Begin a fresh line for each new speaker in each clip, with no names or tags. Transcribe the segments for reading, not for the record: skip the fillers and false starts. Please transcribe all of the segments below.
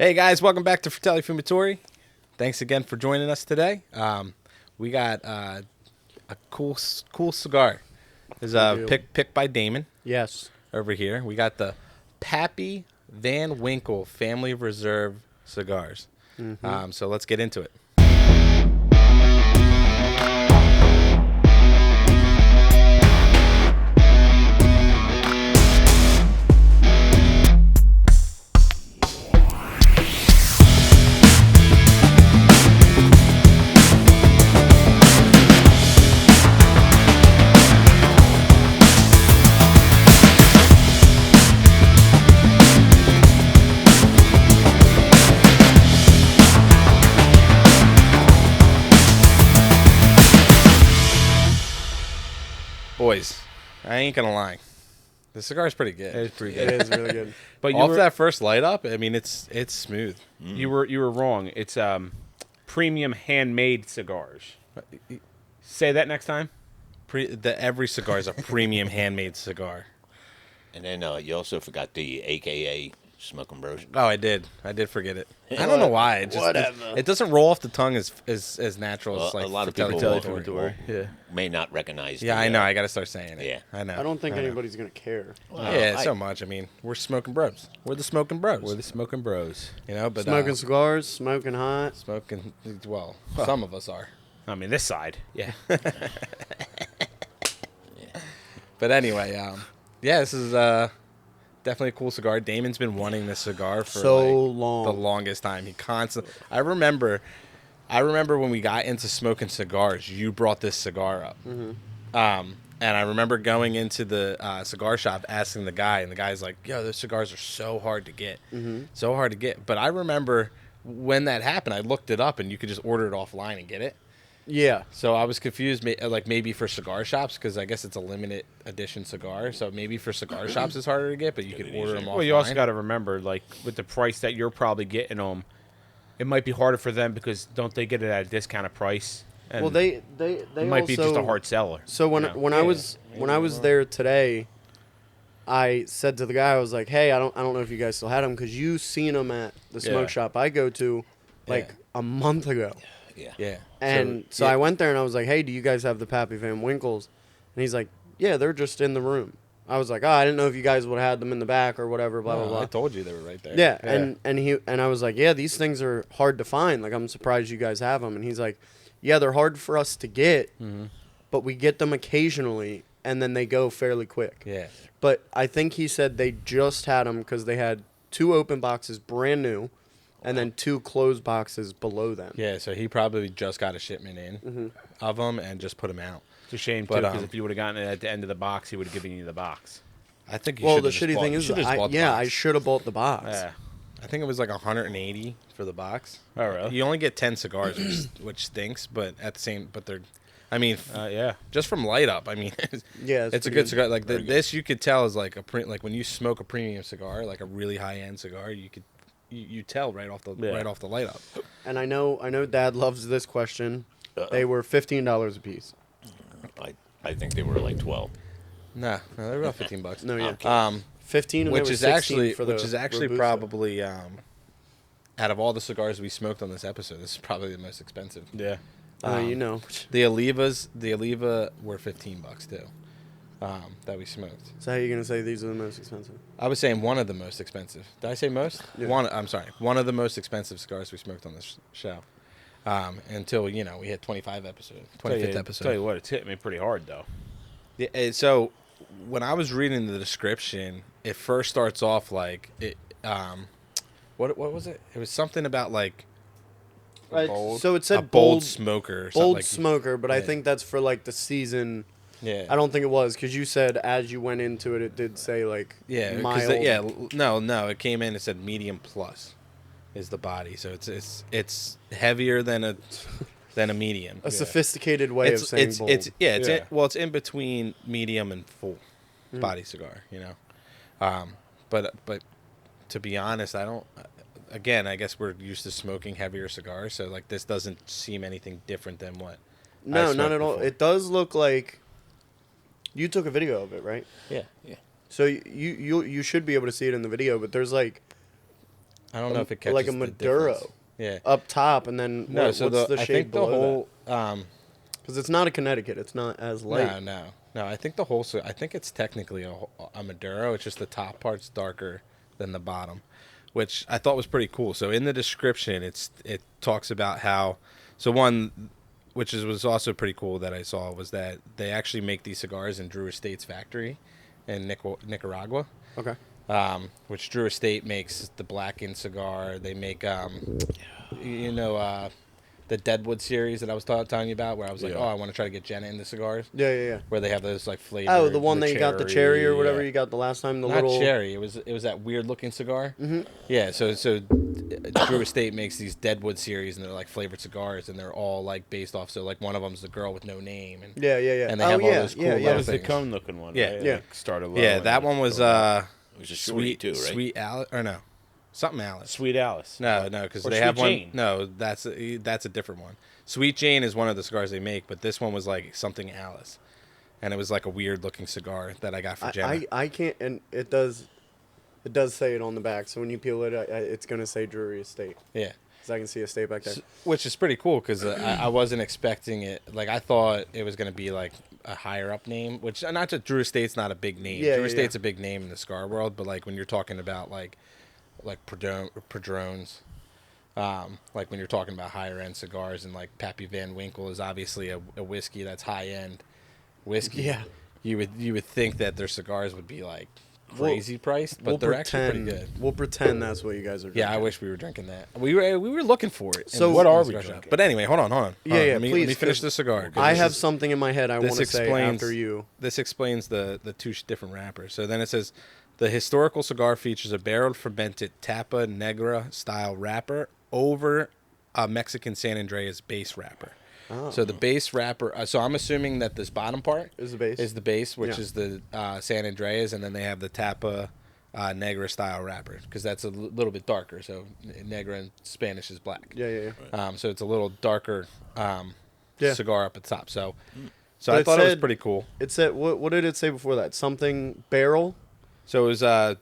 Hey guys, welcome back to Fratelli Fumatori. Thanks again for joining us today. We got a cool cigar. It's picked by Damon.
Yes.
Over here, we got the Pappy Van Winkle Family of Reserve cigars. So let's get into it. Boys, I ain't gonna lie. The cigar is pretty good.
It is pretty good. It is really good.
But off that first light up, I mean, it's smooth.
You were wrong. It's premium handmade cigars. Say that next time.
Every cigar is a premium handmade cigar.
And then you also forgot the AKA Smoking Bros.
Oh, I did forget it. I don't know why. It doesn't roll off the tongue as natural as like
a lot of
Fratelli
people
Fumatori.
may not recognize.
Yeah, I know. I got to start saying it.
Yeah.
I know.
I don't think anybody's going to care.
So much. I mean, we're smoking bros. We're the smoking bros.
We're the smoking bros.
You know, but
Smoking cigars, smoking hot.
smoking. Well, some of us are.
I mean, this side.
Yeah. But anyway, this is definitely a cool cigar. Damon's been wanting this cigar for
long.
The longest time. He constantly. I remember when we got into smoking cigars, you brought this cigar up. And I remember going into the cigar shop asking the guy, and the guy's like, "Yo, those cigars are so hard to get, so hard to get." But I remember when that happened, I looked it up, and you could just order it offline and get it.
Yeah.
So I was confused, like maybe for cigar shops, because I guess it's a limited edition cigar. So maybe for cigar shops it's harder to get, but you could order them offline.
Well, you also got to remember, like with the price that you're probably getting them, it might be harder for them because don't they get it at a discounted price? And
Well, they
it might be just a hard seller.
So when I was there today, I said to the guy, I was like, "Hey, I don't know if you guys still had them because you seen them at the smoke shop I go to like a month ago."
Yeah.
And so I went there and I was like, "Hey, do you guys have the Pappy Van Winkles?" And he's like, "Yeah, they're just in the room." I was like, "Oh, I didn't know if you guys would have had them in the back or whatever." Blah blah blah.
I told you they were right there.
Yeah, and I was like, "Yeah, these things are hard to find. Like, I'm surprised you guys have them." And he's like, "Yeah, they're hard for us to get, but we get them occasionally, and then they go fairly quick."
Yeah.
But I think he said they just had them because they had 2 open boxes, brand new, and then 2 closed boxes below them.
Yeah. So he probably just got a shipment in of them and just put them out.
It's a shame, too, because if you would have gotten it at the end of the box, he would have given you the box.
I think. You
Well, the
just
shitty
bought-
thing
you
is,
should've just bought the
I
box.
should have bought the box.
Yeah.
I think it was like 180 for the box.
Oh, really?
You only get 10 cigars, which stinks. But they're. I mean, just from light up. I mean,
Yeah,
it's a good cigar. Like this, you could tell is like like when you smoke a premium cigar, like a really high end cigar, you could you tell right off the light up.
And I know Dad loves this question. They were $15 a piece.
I think they were like 12.
Nah, no, they're about $15.
No, yeah.
Okay.
15, and
which
they were
is
16 for the
actually
Robusto.
probably out of all the cigars we smoked on this episode, this is probably the most expensive.
Yeah.
You know.
The Oliva were $15 too. That we smoked.
So how are you gonna say these are the most expensive?
I was saying one of the most expensive. Did I say most?
Yeah.
I'm sorry. One of the most expensive cigars we smoked on this show. Until we hit 25th episode.
Tell you what, it's hit me pretty hard, though.
Yeah, so when I was reading the description, it first starts off like it. What was it? It was something about like.
So it said
a bold smoker. Or something
bold
like,
smoker, but I think that's for like the season.
Yeah.
I don't think it was because you said as you went into it, it did say like mild.
No, it came in. It said medium plus, is the body. So it's heavier than a medium.
A sophisticated way of saying bold.
It's in between medium and full body cigar. You know, but to be honest, I don't. Again, I guess we're used to smoking heavier cigars, so like this doesn't seem anything different than what.
No, not at all. Before. It does look like. You took a video of it, right?
Yeah.
So you should be able to see it in the video, but there's like
I don't know if it catches
like a
the
Maduro
difference. Yeah.
up top, and then
No, so
what's the
I
shade
think the
below
whole
because it's not a Connecticut. It's not as light.
no. I think the whole. I think it's technically a Maduro. It's just the top part's darker than the bottom, which I thought was pretty cool. So in the description, it talks about how. So one, which was also pretty cool that I saw was that they actually make these cigars in Drew Estate's factory in Nicaragua.
Okay.
Which Drew Estate makes the blackened cigar. They make the Deadwood series that I was telling you about, where I was like,
Yeah.
oh, I want to try to get Jenna into cigars.
Yeah.
Where they have those like flavors.
Oh, the one that you got the cherry or whatever
yeah.
you got the last time. The
Not
little
cherry. It was that weird looking cigar. Mm-hmm. Yeah. So Drew Estate makes these Deadwood series, and they're like flavored cigars, and they're all like based off. So like one of them's the girl with no name. And,
Yeah.
And they have all those cool
That
little
was the
things.
cone looking one.
Yeah.
Right?
Yeah.
Like started low.
Yeah,
and
that
then
one was
going up.
It was a shorty too, right?
Sweet Alice or no, something Alice.
Sweet Alice.
No, because
Or
they
Sweet
have one.
Jane.
No, that's a different one. Sweet Jane is one of the cigars they make, but this one was like something Alice, and it was like a weird looking cigar that I got for Jenna.
I can't, and it does say it on the back. So when you peel it, it's gonna say Drury Estate.
Yeah,
Cause I can see Estate back there.
which is pretty cool because I wasn't expecting it. Like I thought it was gonna be like a higher up name, which not that Drew Estate's not a big name.
Yeah,
Drew
yeah,
Estate's a big name in the cigar world, but like when you're talking about like Padrones. Like when you're talking about higher end cigars, and like Pappy Van Winkle is obviously a whiskey that's high end whiskey.
Yeah.
You would think that their cigars would be like crazy priced, but they're actually pretty good.
We'll pretend that's what you guys are drinking.
Yeah, I wish we were drinking that. We were looking for it.
So
in
what
the
are we
cigar shop.
drinking?
But anyway, hold on.
Yeah,
Let me
please,
finish
'cause
the cigar. 'cause
I
this
have
is-
something in my head I want to say after you.
This explains the two different wrappers. So then it says, the historical cigar features a barrel fermented Tapa Negra style wrapper over a Mexican San Andreas base wrapper.
Oh.
So the base wrapper. So I'm assuming that this bottom part
Is the base?
is the base, which
Yeah.
is the San Andreas, and then they have the Tapa Negra style wrapper because that's a little bit darker. So Negra in Spanish is black.
Yeah.
So it's a little darker
Yeah.
cigar up at the top. So
But
I
it
thought it was
said-
pretty cool.
It said what did it say before that? Something barrel.
So it was
So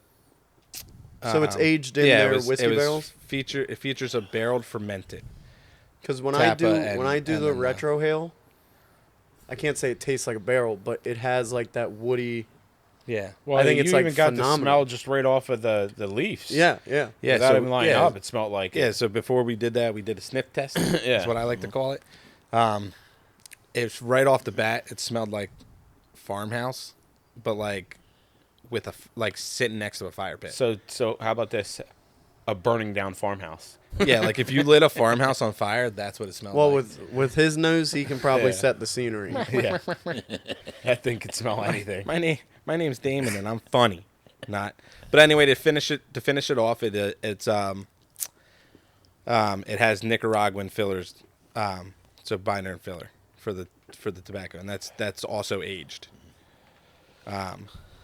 it's aged in their whiskey barrels.
It features a barreled fermented.
Because when
Tapa
I do
and
the
then,
retro hail, I can't say it tastes like a barrel, but it has like that woody.
Yeah.
Well,
I think
you
it's, like,
even got the
phenomenal.
smell just right off of the leaves.
Yeah.
Yeah.
Without
so,
even lining
yeah,
up, it smelled like
Yeah.
it.
So before we did that, we did a sniff test.
Yeah.
That's what I like to call it. It's right off the bat. It smelled like farmhouse, but like with like sitting next to a fire pit.
So how about this? A burning down farmhouse.
Yeah, like if you lit a farmhouse on fire, that's what it smelled
Well,
like.
with his nose, he can probably
Yeah.
set the scenery.
Yeah. That thing could smell anything.
My name's Damon, and I'm funny. Not, but anyway, to finish it off, it has Nicaraguan fillers, so binder and filler for the tobacco, and that's also aged,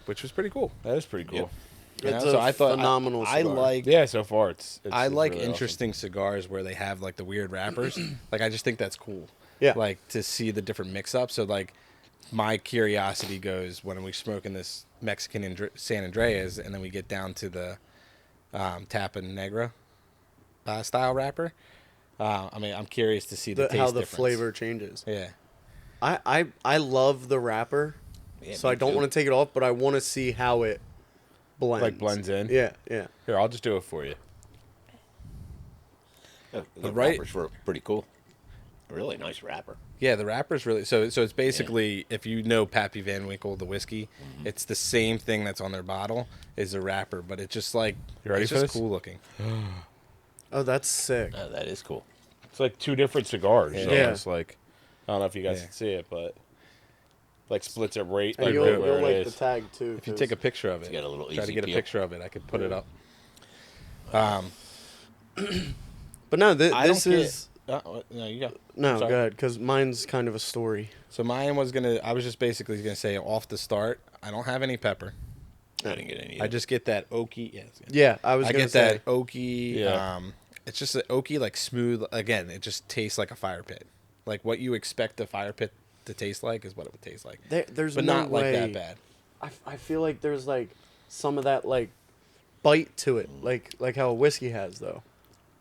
which was pretty cool.
That is pretty cool.
You know,
It's
so
a
I thought
phenomenal
I
cigar.
like
Yeah, so far it's
I
it's
like
really
interesting cigars where they have like the weird wrappers. Like I just think that's cool.
Yeah.
Like to see the different mix ups. So like my curiosity goes when we're smoking this Mexican San Andreas, and then we get down to the Tapa Negra style wrapper. I mean, I'm curious to see the taste
how the
difference.
flavor changes.
Yeah.
I love the wrapper,
Yeah,
so
me
I don't
too.
want to take it off, but I want to see how it blends.
Like blends in?
Yeah.
Here, I'll just do it for you.
The
right-
wrappers were pretty cool. Really nice wrapper.
Yeah, the wrapper's really so it's basically if you know Pappy Van Winkle the whiskey, it's the same thing that's on their bottle is a wrapper, but it's just like
You ready
it's
for
just
this?
cool looking.
Oh, that's sick.
That is cool.
It's like two different cigars.
Yeah.
So
Yeah.
it's like I don't know if you guys
Yeah.
can see it, but like splits it right
And
like
you'll,
right
you'll
where
like
it
the
is.
tag too.
If you
'cause-
take a picture of it,
got a little
try to
easy
get
peel.
a picture of it, I could put it up.
But no,
I
this
don't
is
no, you go.
no
Sorry.
good because mine's kind of a story.
So mine was I was just basically gonna say off the start, I don't have any pepper.
I didn't get any.
I just get that oaky. Yeah, it's good.
Yeah, I was
I
gonna
get
say
that oaky.
Yeah.
It's just an oaky, like smooth. Again, it just tastes like a fire pit. Like what you expect a fire pit to taste like is what it would taste like.
there's
But
no
not
way.
like that bad.
I feel like there's like some of that like bite to it, like how a whiskey has though.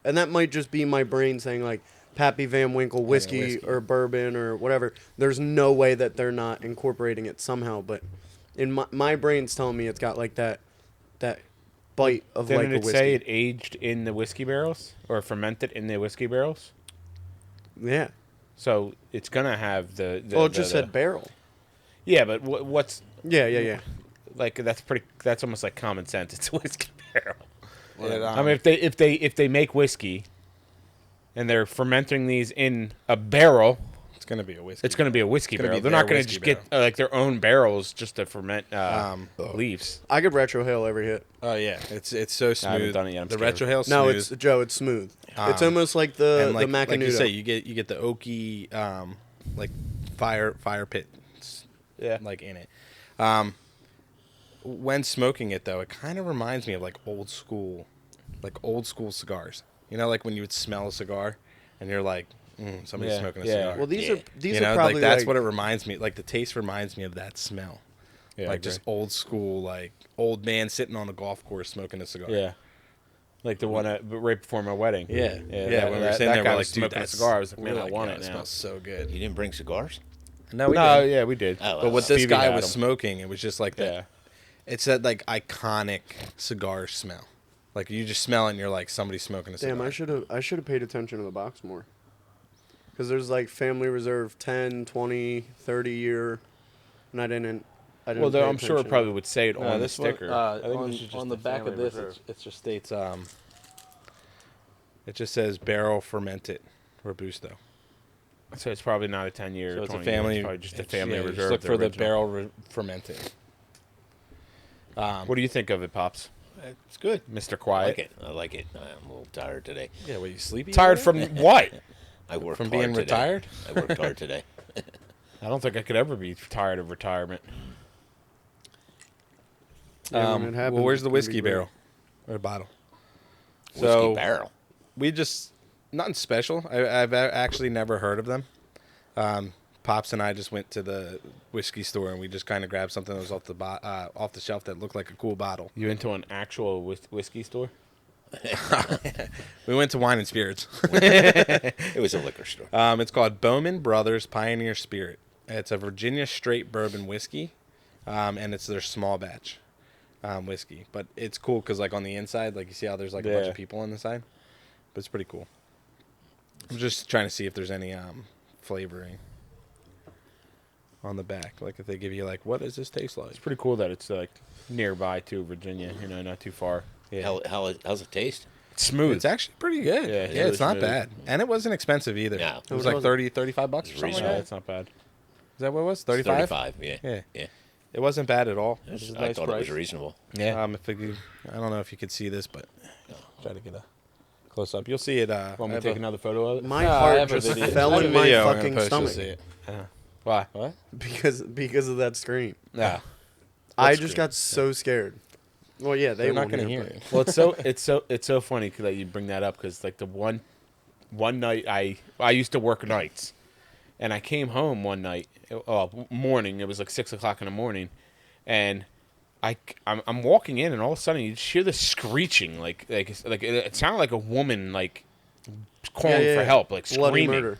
And that might just be my brain saying like Pappy Van Winkle whiskey or bourbon or whatever. There's no way that they're not incorporating it somehow, but in my brain's telling me it's got like that bite of like a
Didn't it
whiskey.
say it aged in the whiskey barrels or fermented in the whiskey barrels?
Yeah.
So it's gonna have the
Well, it just said barrel.
Yeah, but what's
Yeah.
like that's almost like common sense. It's a whiskey barrel.
Well,
I mean, if they make whiskey and they're fermenting these in a barrel,
it's gonna be a whiskey.
it's going to be a whiskey
gonna
barrel.
be
They're
their
not going to
whiskey
just get like their own barrels just to ferment leaves.
I could retrohale every hit.
Oh yeah, it's so smooth.
I haven't done it yet, I'm
the
scared.
retrohale's
No,
smooth.
it's Joe. It's smooth. It's almost like
and
the
like you
Macanudo.
say, you get the oaky like fire pit
Yeah.
like in it. When smoking it though, it kind of reminds me of like old school cigars. You know, like when you would smell a cigar and you're like, somebody's
Yeah,
smoking a
yeah.
cigar.
Well, these
Yeah.
are these
you
are
know,
probably
like that's what it reminds me. Like the taste reminds me of that smell.
Yeah,
like just old school, like old man sitting on a golf course smoking a cigar.
Yeah. Like the one right before my wedding.
Yeah.
That,
when we were
that,
sitting
that
there,
guy
we're
was
like, dude,
smoking a
that's
cigar. I was like, man,
we're
I
like,
want
yeah,
it
it
now.
smells so good.
You didn't bring cigars?
No, we
No,
didn't.
yeah, we did.
Oh,
But what
Stevie
this guy
had
was
'em.
smoking, it was just like that.
Yeah.
It's that like iconic cigar smell. Like you just smell it and you're like somebody's smoking a cigar.
Damn, I should have paid attention to the box more. Because there's like Family Reserve 10, 20, 30 year, and I didn't
Well,
pay
I'm sure it
attention.
probably would say it
No,
on the
this one,
sticker. I think
on,
this is just
on the
the
back of
Family
this,
Reserve.
it just states it just says barrel fermented Robusto.
So it's probably not a 10-year.
So it's a
20 year,
family.
It's probably just a
it's-
family
yeah,
reserve.
Just look for the
original.
barrel fermented.
What do you think of it, Pops?
It's good.
Mr.
I
Quiet.
like it. I like it. I'm a little tired today.
Yeah, were you sleepy?
Tired
over
from
there?
what?
I worked
From
hard
being
today.
retired?
I worked hard today.
I don't think I could ever be tired of retirement.
Yeah, when it happens,
well, where's
it's
the
gonna be
whiskey
great.
barrel or bottle?
Whiskey
So
barrel.
we just nothing special. I've actually never heard of them. Pops and I just went to the whiskey store and we just kind of grabbed something that was off the shelf that looked like a cool bottle.
You into an actual whiskey store?
We went to Wine and Spirits.
It was a liquor store.
It's called Bowman Brothers Pioneer Spirit. It's a Virginia straight bourbon whiskey, and it's their small batch whiskey. But it's cool because like on the inside, like you see how there's like a bunch
Yeah.
of people on the side. But it's pretty cool. I'm just trying to see if there's any flavoring on the back. Like if they give you like, what does this taste like?
It's pretty cool that it's like nearby to Virginia. You know, not too far.
Yeah.
How's it taste?
It's smooth.
It's actually pretty good.
Yeah,
Yeah,
it's
it's
really
not
smooth.
bad. And it wasn't expensive either.
No.
It was
What
like
was
30, 35 bucks or something like
reasonable.
that.
It's not bad.
Is that what it was?
It's
35?
35. Yeah.
Yeah.
Yeah.
It wasn't bad at all. It was a
I
nice
thought it was
price.
reasonable.
Yeah.
I don't know if you could see this, but try to get a close up. You'll see it.
Want me
I
to
have
take
a-
another photo of it?
My
No, I
heart
have a
just
video.
fell
I have
in
a
my
video I'm gonna
fucking
post, you'll
stomach
see it.
Why?
What?
because of that screen.
Yeah.
I
What
just
screen?
got so scared. Well, yeah,
They're not
won't
going to hear
but-
it.
Well, it's so funny that you bring that up because like the one night I used to work nights, and I came home one night, morning. It was like 6 o'clock in the morning, and I'm walking in, and all of a sudden you just hear this screeching, like it sounded like a woman like calling for help, like
Bloody
screaming.
murder.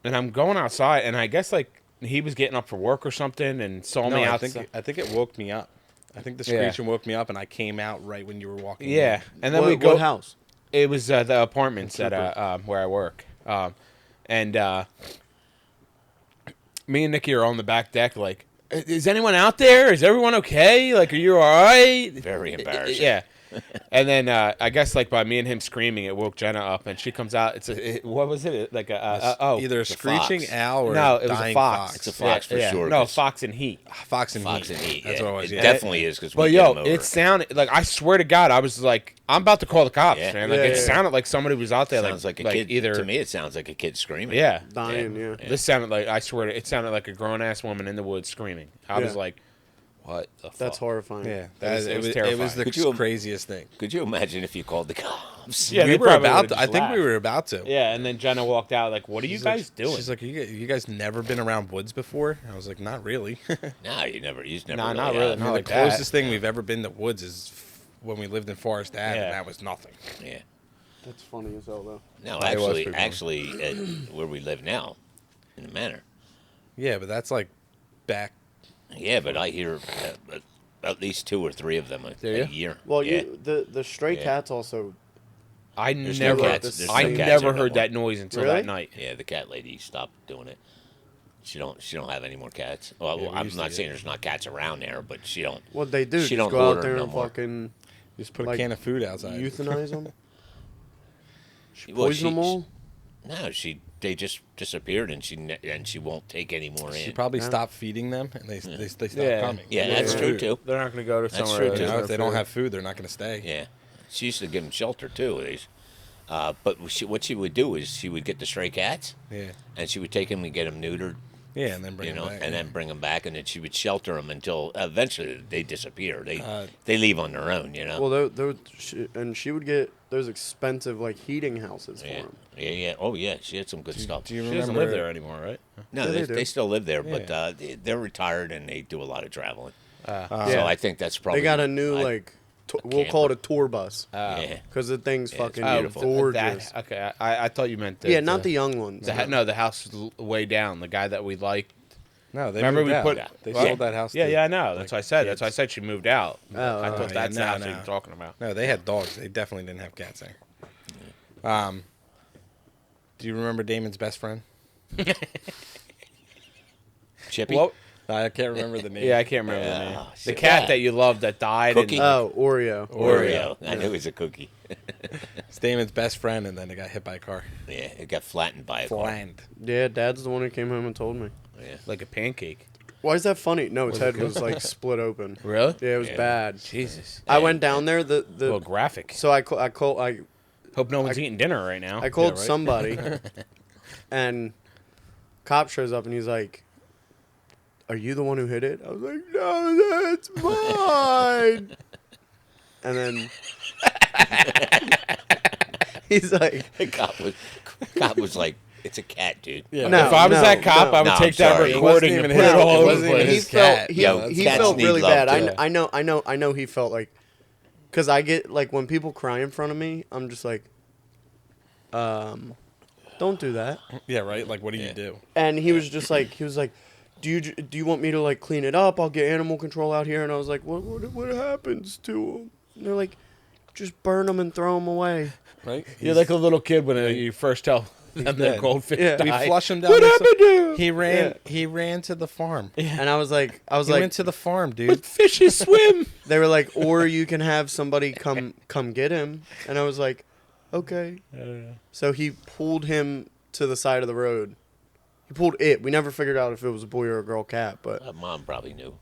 And I'm going outside, and I guess like he was getting up for work or something, and saw
No,
me
I
outside.
think it woke me up. I think the
Yeah.
screeching woke me up, and I came out right when you were walking.
Yeah,
in.
and then
what,
we go.
What house?
It was the apartments at
Super.
where I work, and me and Nikki are on the back deck. Like, is anyone out there? Is everyone okay? Like, are you all right?
Very embarrassing.
Yeah. And then I guess like by me and him screaming, it woke Jenna up, and she comes out. What was it? Like
Either a
it's a
screeching
fox.
owl or
no, it was a
dying
fox.
It's a fox for sure,
No,
'cause-
fox and heat.
Fox and
Fox
heat.
and heat.
That's
yeah.
what it was.
It
Yeah.
definitely is because we
But
get
yo,
them over.
it sounded like I swear to God, I was like, I'm about to call the cops,
Yeah.
man. Like
Yeah,
it
yeah.
sounded like somebody was out there,
sounds like a kid.
either
To me, it sounds like a kid screaming.
yeah.
Dying, yeah.
This sounded like, I swear, it sounded like a grown ass woman in the woods screaming. I was
Yeah.
like, what the fuck?
That's horrifying.
Yeah,
It was
it was
terrifying.
the
Could you-
craziest thing.
Could you imagine if you called the cops?
Yeah,
we
they
were
probably
about.
would've
To, I
just
think we
laughed.
were about to.
Yeah, and then Jenna walked out like, what are you
She's
guys
like,
doing?
She's like, you guys never been around woods before? I was like, not really.
No, you never. He's never.
Nah,
really
not
have.
really,
I mean,
not
the
like that.
closest thing we've ever been to woods is when we lived in Forest Ave,
Yeah.
and that was nothing.
Yeah.
That's funny as hell, though.
No,
It was pretty
actually, where we live now, in the manor.
Yeah, but that's like back.
Yeah, but I hear at least 2 or 3 of them
Do
a
you?
year.
Well,
yeah.
the stray
Yeah.
cats also.
I
There's
never,
no cats. There's
I
no cats
never
there no
heard
more.
that noise until
Really?
that night.
Yeah, the cat lady stopped doing it. She don't have any more cats. Well,
Yeah, we
I'm
used to
not
get
saying
it.
there's not cats around there, but she don't.
What they do?
She
Just
don't
go out
order
there
no
and
more.
fucking
Just put
Like,
a can of food outside.
euthanize them.
Well,
Poison them all.
No, they just disappeared, and she won't take any more
She
in.
probably stopped feeding them, and they stopped
Yeah.
coming.
Yeah, that's
Yeah.
true too.
They're not going to go to
That's
somewhere.
true,
that
too.
You know,
has
if they
no
don't
food.
have food, they're not going to stay.
Yeah, she used to give them shelter too. But what she would do is she would get the stray cats,
Yeah.
and she would take them and get them neutered,
Yeah, and then bring
you
them
know,
back.
and then bring them back, and then she would shelter them until eventually they disappear.
Uh,
They leave on their own, you know.
Well, and she would get those expensive like heating houses for
yeah,
them.
yeah. Oh yeah, she had some good stuff.
Do you
She
remember
doesn't live there anymore, right?
No,
Yeah,
they,
they do.
they still live there,
Yeah.
but they're retired and they do a lot of traveling.
Yeah.
So I think that's probably
They got a new we'll call it a tour bus
yeah.
because the thing's
Yeah, it's
fucking
beautiful.
gorgeous.
Okay, I thought you meant
Yeah, not the young ones.
no, the house way down. The guy that we liked.
No, they
Remember
moved
we
out.
put
They
Well,
sold that house.
Yeah,
to,
yeah, I know. That's
like,
what I said.
kids.
That's why I said she moved out.
Oh,
I
oh,
thought
yeah,
that's the house
no.
you were talking about.
No, they had dogs. They definitely didn't have cats there. Do you remember Damon's best friend?
Chippy.
Well,
I can't remember the name.
yeah, I can't remember the name.
Oh,
The
shit.
cat
Yeah.
that you loved that died.
Cookie?
And,
Oh, Oreo.
Oreo. I knew it was a cookie.
It's Damon's best friend, and then they got hit by a car.
Yeah, it got flattened by a car.
Flattened.
Yeah, Dad's the one who came home and told me.
Yeah.
like a pancake.
Why is that funny? No, its head was like split open.
Really?
Yeah, it was
Yeah.
bad.
Jesus.
I went down there.
A little graphic.
So I called
Hope no one's eating dinner right now.
I called
right?
somebody, and cop shows up and he's like, "Are you the one who hit it?" I was like, "No, that's mine." And then he's like,
The cop was like, "It's a cat, dude."
Yeah.
No,
if I was
no,
that cop,
no.
I would
No,
take
I'm
that
sorry. It
recording
wasn't
and
even
put it
his-
all
it
over
wasn't
the
even
place.
he
his
felt
cat.
he,
Yo,
he
cats
felt
need
really
love,
bad.
too.
I know he felt like, because I get like when people cry in front of me, I'm just like, don't do that.
Yeah, right? Like, what do
Yeah.
you do?
And he was just like, do you want me to like clean it up? I'll get animal control out here. And I was like, what happens to them? And they're like, just burn them and throw them away.
Right?
You're like a little kid when you first tell them
dead.
that goldfish
Yeah.
We
died.
flush him down.
What
there,
happened to him?
He ran.
Yeah.
He ran to the farm.
And I was like,
He went to the farm, dude.
But fishes swim.
they were like, or you can have somebody come get him. And I was like, okay. So he pulled him to the side of the road. He pulled it. We never figured out if it was a boy or a girl cat, but
Mom probably knew.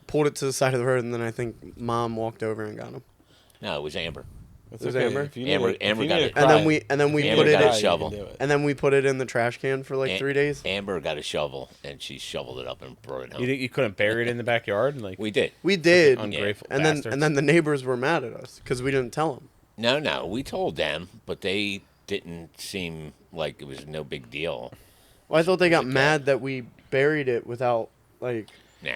pulled it to the side of the road, and then I think Mom walked over and got him.
No, it was Amber.
It's
It was Amber?
If you
Amber-
need a- if
Amber
you
got
need a
it.
And
cry,
then we
Amber
put it
got
in,
a shovel.
you can do it.
and then we put it in the trash can for like 3 days.
Amber got a shovel and she shoveled it up and brought it home.
You think you couldn't bury it in the backyard? Like
We did.
We did,
ungrateful
and
bastards.
then the neighbors were mad at us because we didn't tell them.
No, we told them, but they didn't seem like it was no big deal.
Well, I thought they got
It's a cat.
mad that we buried it without like.
Nah.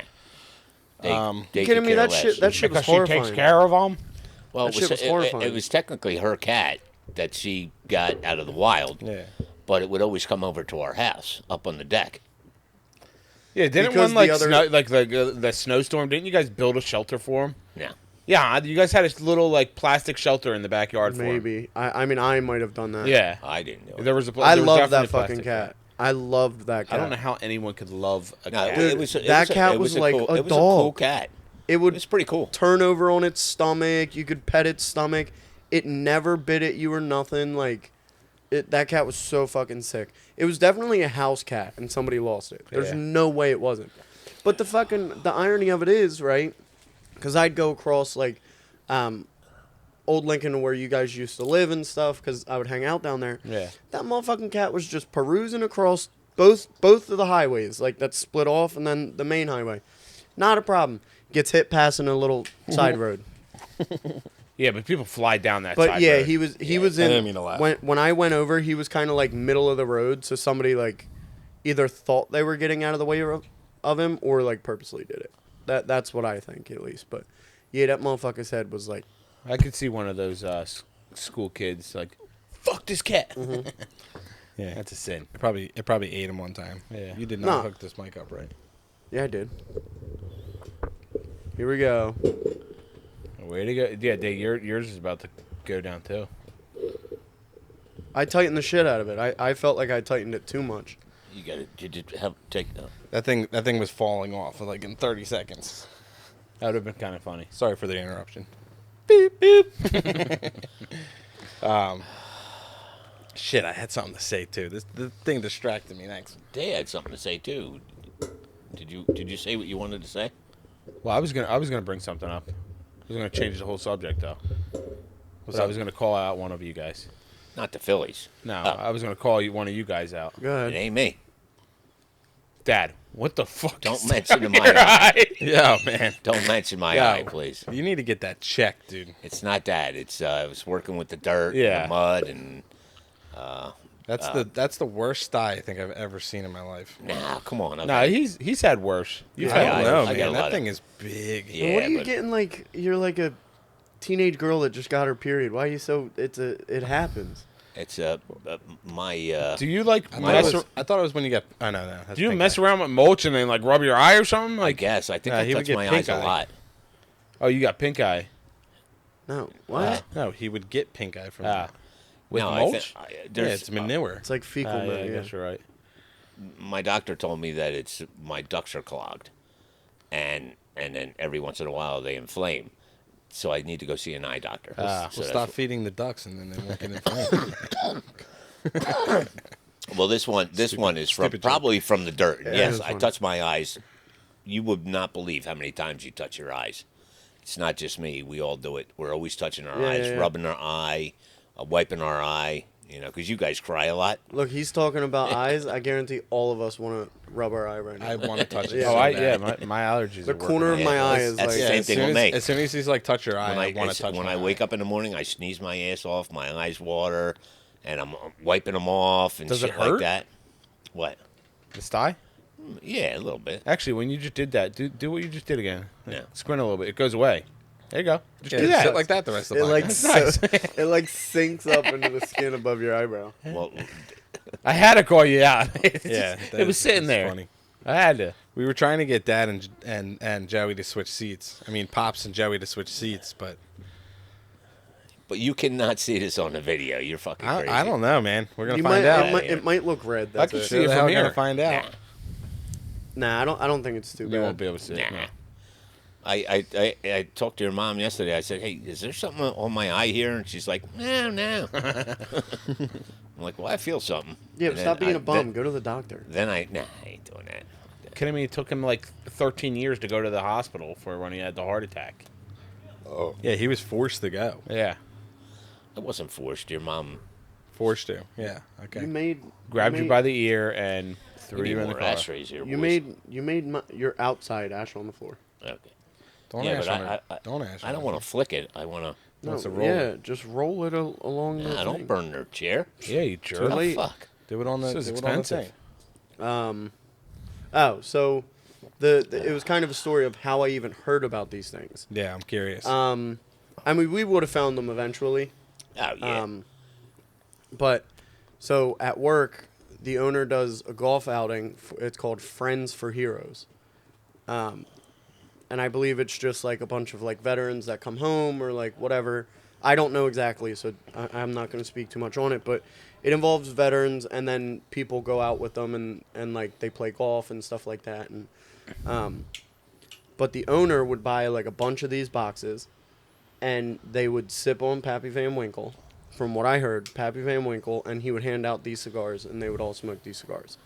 They,
You
they
kidding
could
me?
care
That shit-
less.
that shit was
because she
horrifying.
takes care of them.
Well,
that
it was,
shit was
it-
horrifying.
it was technically her cat that she got out of the wild,
Yeah.
but it would always come over to our house up on the deck.
Yeah, didn't
Because
one like
the other-
snow, like the snowstorm? Didn't you guys build a shelter for him?
No.
Yeah, you guys had a little like plastic shelter in the backyard for him.
Maybe I mean I might have done that.
Yeah,
I didn't know.
there was a.
I
there was
love that
definitely a
fucking
plastic
cat. I loved that cat.
I don't know how anyone could love a
No,
cat.
Dude,
it was, it
that
was
cat
it
was
a
like
cool,
a
it was a cool
dog.
cat.
It
It
would
was pretty cool.
turn over on its stomach. You could pet its stomach. It never bit at you or nothing. Like, that cat was so fucking sick. It was definitely a house cat, and somebody lost it. There's
Yeah.
no way it wasn't. But the irony of it is, right? Because I'd go across like, Old Lincoln where you guys used to live and stuff. Because I would hang out down there.
Yeah.
That motherfucking cat was just perusing across both of the highways, like that split off, and then the main highway. Not a problem. Gets hit passing a little side road.
Yeah, but people fly down that.
But
side
yeah,
road.
he was
I
in.
didn't mean to laugh.
When I went over, he was kind of like middle of the road, so somebody like either thought they were getting out of the way of him or like purposely did it. That's what I think at least. But Yeah, that motherfucker's head was like,
I could see one of those school kids like, fuck this cat.
Yeah,
That's a sin.
it probably ate him one time.
Yeah.
You did not
No.
hook this mic up right.
yeah, I did. Here we go.
Way to go. Yeah, Dave, yours is about to go down too.
I tightened the shit out of it. I felt like I tightened it too much.
You got to just help take.
That thing was falling off like in 30 seconds.
That would have been kind of funny.
Sorry for the interruption. Beep beep. Shit, I had something to say too. The thing distracted me. Thanks.
They had something to say too. Did you say what you wanted to say?
Well, I was gonna bring something up. I was gonna change the whole subject though. I was gonna call out one of you guys.
Not the Phillies.
No,
Oh.
I was gonna call one of you guys out.
Go
It
ahead.
ain't me.
Dad, what the fuck?
Don't
is
mention
down
my
your
eye.
eye?
Yo, man.
Don't mention my
Yo.
eye, please.
You need to get that checked, dude.
It's not that. It's I was working with the dirt,
Yeah.
and the mud, and
That's the worst eye I think I've ever seen in my life.
nah, come on.
No, he's had worse. You've
I
had
don't
I-
know,
I got
man.
a lot
That
of-
thing is big.
Yeah,
what are you
but-
getting like? You're like a teenage girl that just got her period. Why are you so? It happens.
It's my.
Do you like
I
mess?
thought it was when you got. Oh no, that's
Do you
pink
mess
eye.
around with mulch and then like rub your eye or something?
I
Like,
guess I think
Nah,
I
he would
touch
get
my
pink
eyes a
eye.
lot.
oh, you got pink eye.
No, what?
No, he would get pink eye from.
Ah, with
No,
mulch.
Yeah,
there's
it's manure.
It's like fecal
Yeah, I
matter.
guess you're right.
my doctor told me that it's my ducts are clogged, and then every once in a while they inflame, so I need to go see an eye doctor.
Ah.
So
Well,
that's
stop feeding the ducks, and then they won't get inflamed.
Well, this one is from
stupid joke.
probably from the dirt.
Yeah,
Yes,
it was
I
funny.
touch my eyes. You would not believe how many times you touch your eyes. It's not just me. We all do it. We're always touching our
Yeah,
eyes,
yeah, yeah.
rubbing our eye, wiping our eye. You know, because you guys cry a lot.
Look, he's talking about eyes. I guarantee all of us want to rub our eye right now.
I want to touch it.
Yeah.
so
Oh,
bad.
my allergies.
The
are working
corner
on
of
it.
my
Yeah,
eye
that's-
is
that's
like.
the
Yeah,
same
as
thing
soon
with
as,
me.
as soon as he's like, touch your eye, I want to touch
when
my
I wake
eye.
up in the morning, I sneeze my ass off. My eyes water, and I'm wiping them off and
Does it
shit like
hurt?
that. What?
The sty?
Yeah, a little bit.
Actually, when you just did that, do what you just did again.
Yeah.
Squint a little bit. It goes away. There you go. Just
Yeah,
do that.
sit like that the rest of the
It like
podcast.
it like sinks up into the skin above your eyebrow.
Well,
I had to call you out.
Yeah,
it was sitting there.
Funny.
I had to.
We were trying to get Dad and Joey to switch seats. I mean, Pops and Joey to switch seats, but
but you cannot see this on the video. You're fucking crazy.
I don't know, man. We're gonna
You
find
might,
out.
it might look red.
I
That's
can
it.
see
Sure
it
the hell
from
we're gonna
here.
find out.
Nah, I don't think it's too
You
bad.
won't be able to see it.
Nah.
No.
I talked to your mom yesterday. I said, "Hey, is there something on my eye here?" And she's like, "No." I'm like, "Well, I feel something."
Yeah,
And
but stop
then
being a bum.
Then,
Go to the doctor.
I ain't doing that.
Kidding me? It took him like 13 years to go to the hospital for when he had the heart attack.
Oh,
Yeah, he was forced to go.
Yeah.
I wasn't forced. Your mom
Forced to. Yeah. Okay.
You made
Grabbed you
made-
by the ear and
we
threw
need
you in the
more
car.
ashtrays here.
You
boys.
made your outside ash on the floor.
Okay.
Don't
Yeah,
ash
but
on her. Don't ash.
I don't want to flick it. I want to.
No,
Wants to roll
yeah,
it.
just roll it along the
I don't
thing.
burn their chair.
Yeah, you
Too
jerk.
Oh,
late.
fuck.
Do it on the.
This is
do it on the
expensive.
thing.
So it was kind of a story of how I even heard about these things.
Yeah, I'm curious.
I mean, we would have found them eventually.
Oh yeah.
But so at work, the owner does a golf outing. It's called Friends for Heroes. And I believe it's just like a bunch of like veterans that come home or like whatever. I don't know exactly, so I'm not going to speak too much on it. But it involves veterans, and then people go out with them and like they play golf and stuff like that. And but the owner would buy like a bunch of these boxes, and they would sip on Pappy Van Winkle. From what I heard, Pappy Van Winkle, and he would hand out these cigars, and they would all smoke these cigars.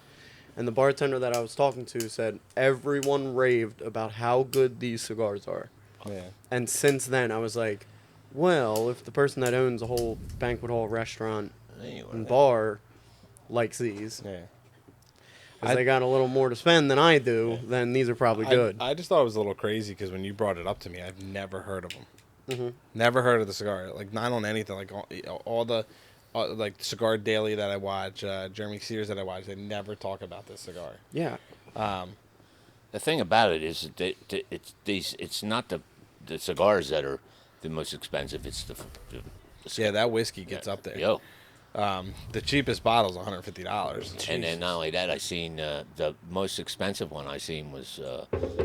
And the bartender that I was talking to said everyone raved about how good these cigars are.
yeah.
And since then, I was like, well, if the person that owns a whole banquet hall restaurant
Anyway,
and bar likes these,
Yeah.
because they got a little more to spend than I do, then these are probably good.
I just thought it was a little crazy because when you brought it up to me, I've never heard of them.
Mm-hmm.
Never heard of the cigar. Like not on anything. Like all the like Cigar Daily that I watch, Jeremy Sears that I watch. They never talk about this cigar.
Yeah.
the thing about it is that it's not the the cigars that are the most expensive. It's the
Yeah, that whiskey gets up there.
Yo.
The cheapest bottle is $150.
And then not only that, I seen the most expensive one I seen was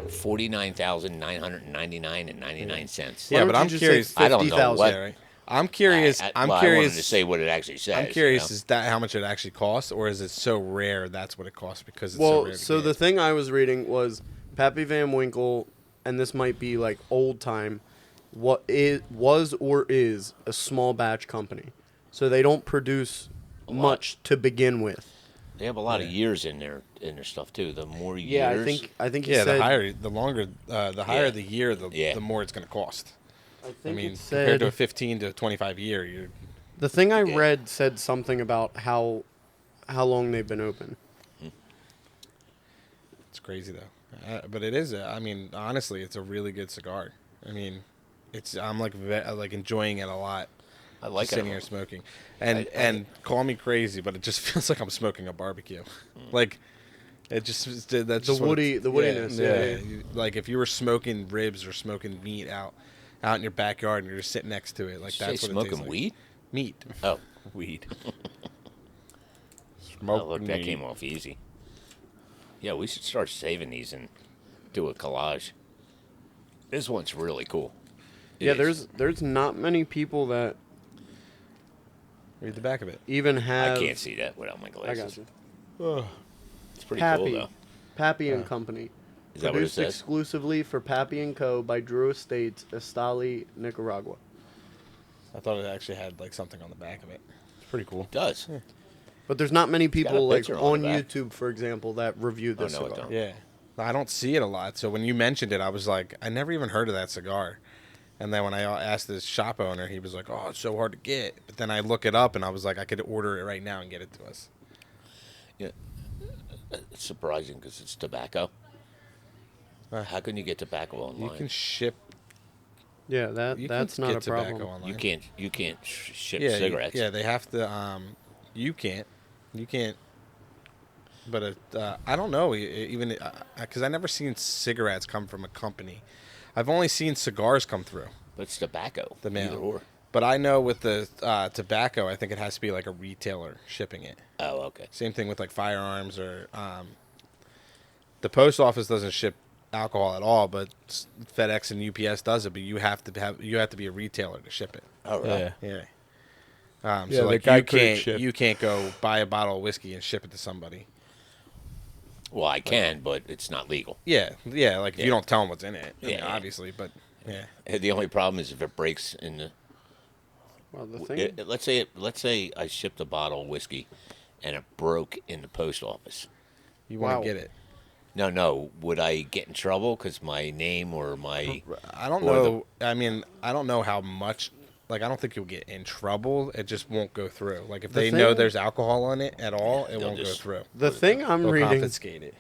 $49,999.99.
Yeah,
Why
but
don't
I'm
you just say
curious.
I don't know
50,000?
what.
Yeah, right. I'm curious.
I
I'm
wanted
curious
to say what it actually says.
I'm curious.
you know?
Is that how much it actually costs, or is it so rare that's what it costs because it's so
Well,
rare?
so the thing I was reading was Pappy Van Winkle, and this might be like old time, what it was or is a small batch company. So they don't produce much to begin with.
They have a lot of years in their stuff too. The more years,
Yeah, I think he
yeah,
said
the higher
Yeah.
the year, the
Yeah.
more it's going to cost.
I
I
think
mean,
it
compared to a
said
15 to 25 year, you're
the thing I
Yeah.
read said something about how long they've been open.
it's crazy though. But it is. I mean, honestly, it's a really good cigar. I mean, I'm like enjoying it a lot.
I like
Just
it.
sitting here smoking, and call me crazy, but it just feels like I'm smoking a barbecue. Like it just that's just what
woodiness. Yeah.
Like if you were smoking ribs or smoking meat out in your backyard and you're just sitting next to it, like
Did you
that's
say
what it
smoking
tastes like.
weed?
Meat.
Oh,
Weed.
oh, look, that came off easy. Yeah, we should start saving these and do a collage. This one's really cool. It
Yeah,
is.
there's not many people that
Read the back of it.
even have.
I can't see that without my
I
glasses.
got you.
It's pretty
Pappy,
cool though.
Pappy and Company.
Is that what it
Produced
says?
exclusively for Pappy and Co. by Drew Estates, Estali, Nicaragua.
I thought it actually had like something on the back of it. It's pretty cool.
It does.
But there's not many
got a
people like
picture on
on
the back.
YouTube, for example, that review this
no, it
cigar.
don't.
Yeah. I don't see it a lot. So when you mentioned it, I was like, I never even heard of that cigar. And then when I asked the shop owner, he was like, oh, it's so hard to get. But then I look it up and I was like, I could order it right now and get it to us.
Yeah. It's surprising because it's tobacco. How can you get tobacco online?
You can ship.
Yeah,
You
that's
can
not
get
a
tobacco
problem.
online.
You can't ship
Yeah,
cigarettes.
Yeah, they have to. You can't. But I don't know. Even because I never seen cigarettes come from a company. I've only seen cigars come through.
But it's tobacco.
The mail.
Either or.
But I know with the tobacco, I think it has to be like a retailer shipping it.
Oh, okay.
Same thing with like firearms or the post office doesn't ship alcohol at all, but FedEx and UPS does it. But you have to be a retailer to ship it.
Oh, really?
Yeah.
Yeah.
Yeah,
So
the
like
guy
you
couldn't
can't
ship.
you can't go buy a bottle of whiskey and ship it to somebody.
Well, I can, but it's not legal.
Yeah. Like if
Yeah.
you don't tell them what's in it, I mean,
Yeah.
obviously. But yeah.
The only problem is if it breaks in the.
Well, the thing,
Let's say I shipped a bottle of whiskey, and it broke in the post office.
You want
Wow.
to get it.
No. Would I get in trouble because my name or my?
I don't
Or
know. I mean, I don't know how much. Like, I don't think you'll get in trouble. It just won't go through. Like, if
The
they know
thing-
there's alcohol in it at all, it
they'll
won't go
just-
through.
the thing I'm
They'll
reading
confiscate it.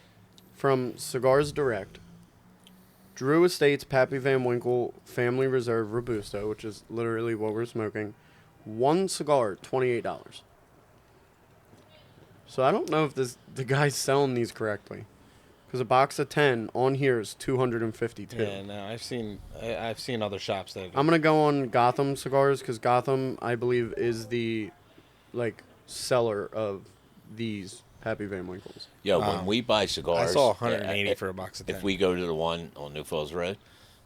from Cigars Direct, Drew Estates Pappy Van Winkle Family Reserve Robusto, which is literally what we're smoking, one cigar, $28. So I don't know if the guy's selling these correctly, because a box of 10 on here is $252.
Yeah, no, I've seen other shops that.
I'm gonna go on Gotham Cigars because Gotham, I believe, is the seller of these Pappy Van Winkles.
Yo, when we buy
I
cigars,
saw 180
if-
for a box of 10.
If we go to the one on New Falls Road,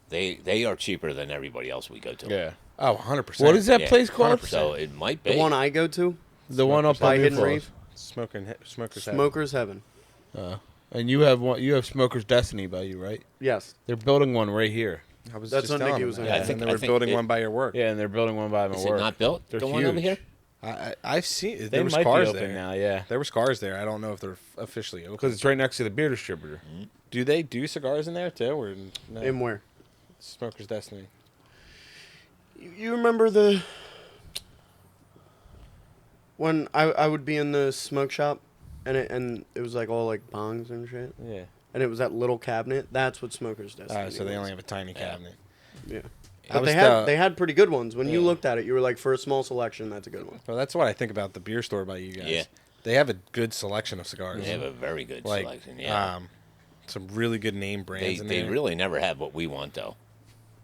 they are cheaper than everybody else we go to.
Yeah.
Oh, 100%.
What is that
Yeah,
place called?
100%.
So it might be.
The one I go to,
The one up
by
on New
Hidden
Falls.
Reef,
Smokers.
Smokers Heaven.
And you have one. You have Smoker's Destiny by you, right?
Yes.
They're building one right here.
I was
That's
just
what
telling
Nicky
them
was
that.
saying.
Yeah, I
And
think-
they
I
were
think
building
it-
one by your work.
Yeah, and they're building one by my
Is
work.
it not built?
They're
The one over
huge.
here?
I've seen.
They
There was
might
cars
be open
there.
now. Yeah,
There was cars there. I don't know if they're officially open.
because it's right next to the beer distributor.
Do they do cigars in there too, or no?
In where?
Smoker's Destiny?
You remember when I would be in the smoke shop, and it was like all like bongs and shit,
Yeah.
and it was that little cabinet. That's what Smokers Destiny.
So they
was.
only have a tiny cabinet.
Yeah.
I
But
was
they had pretty good ones. When you
Yeah.
looked at it, you were like, for a small selection, that's a good one.
Well, that's what I think about the beer store by you guys.
Yeah.
They have a good selection of cigars.
They have a very good
like
selection. Yeah.
some really good name brands in
They
there.
really never have what we want though.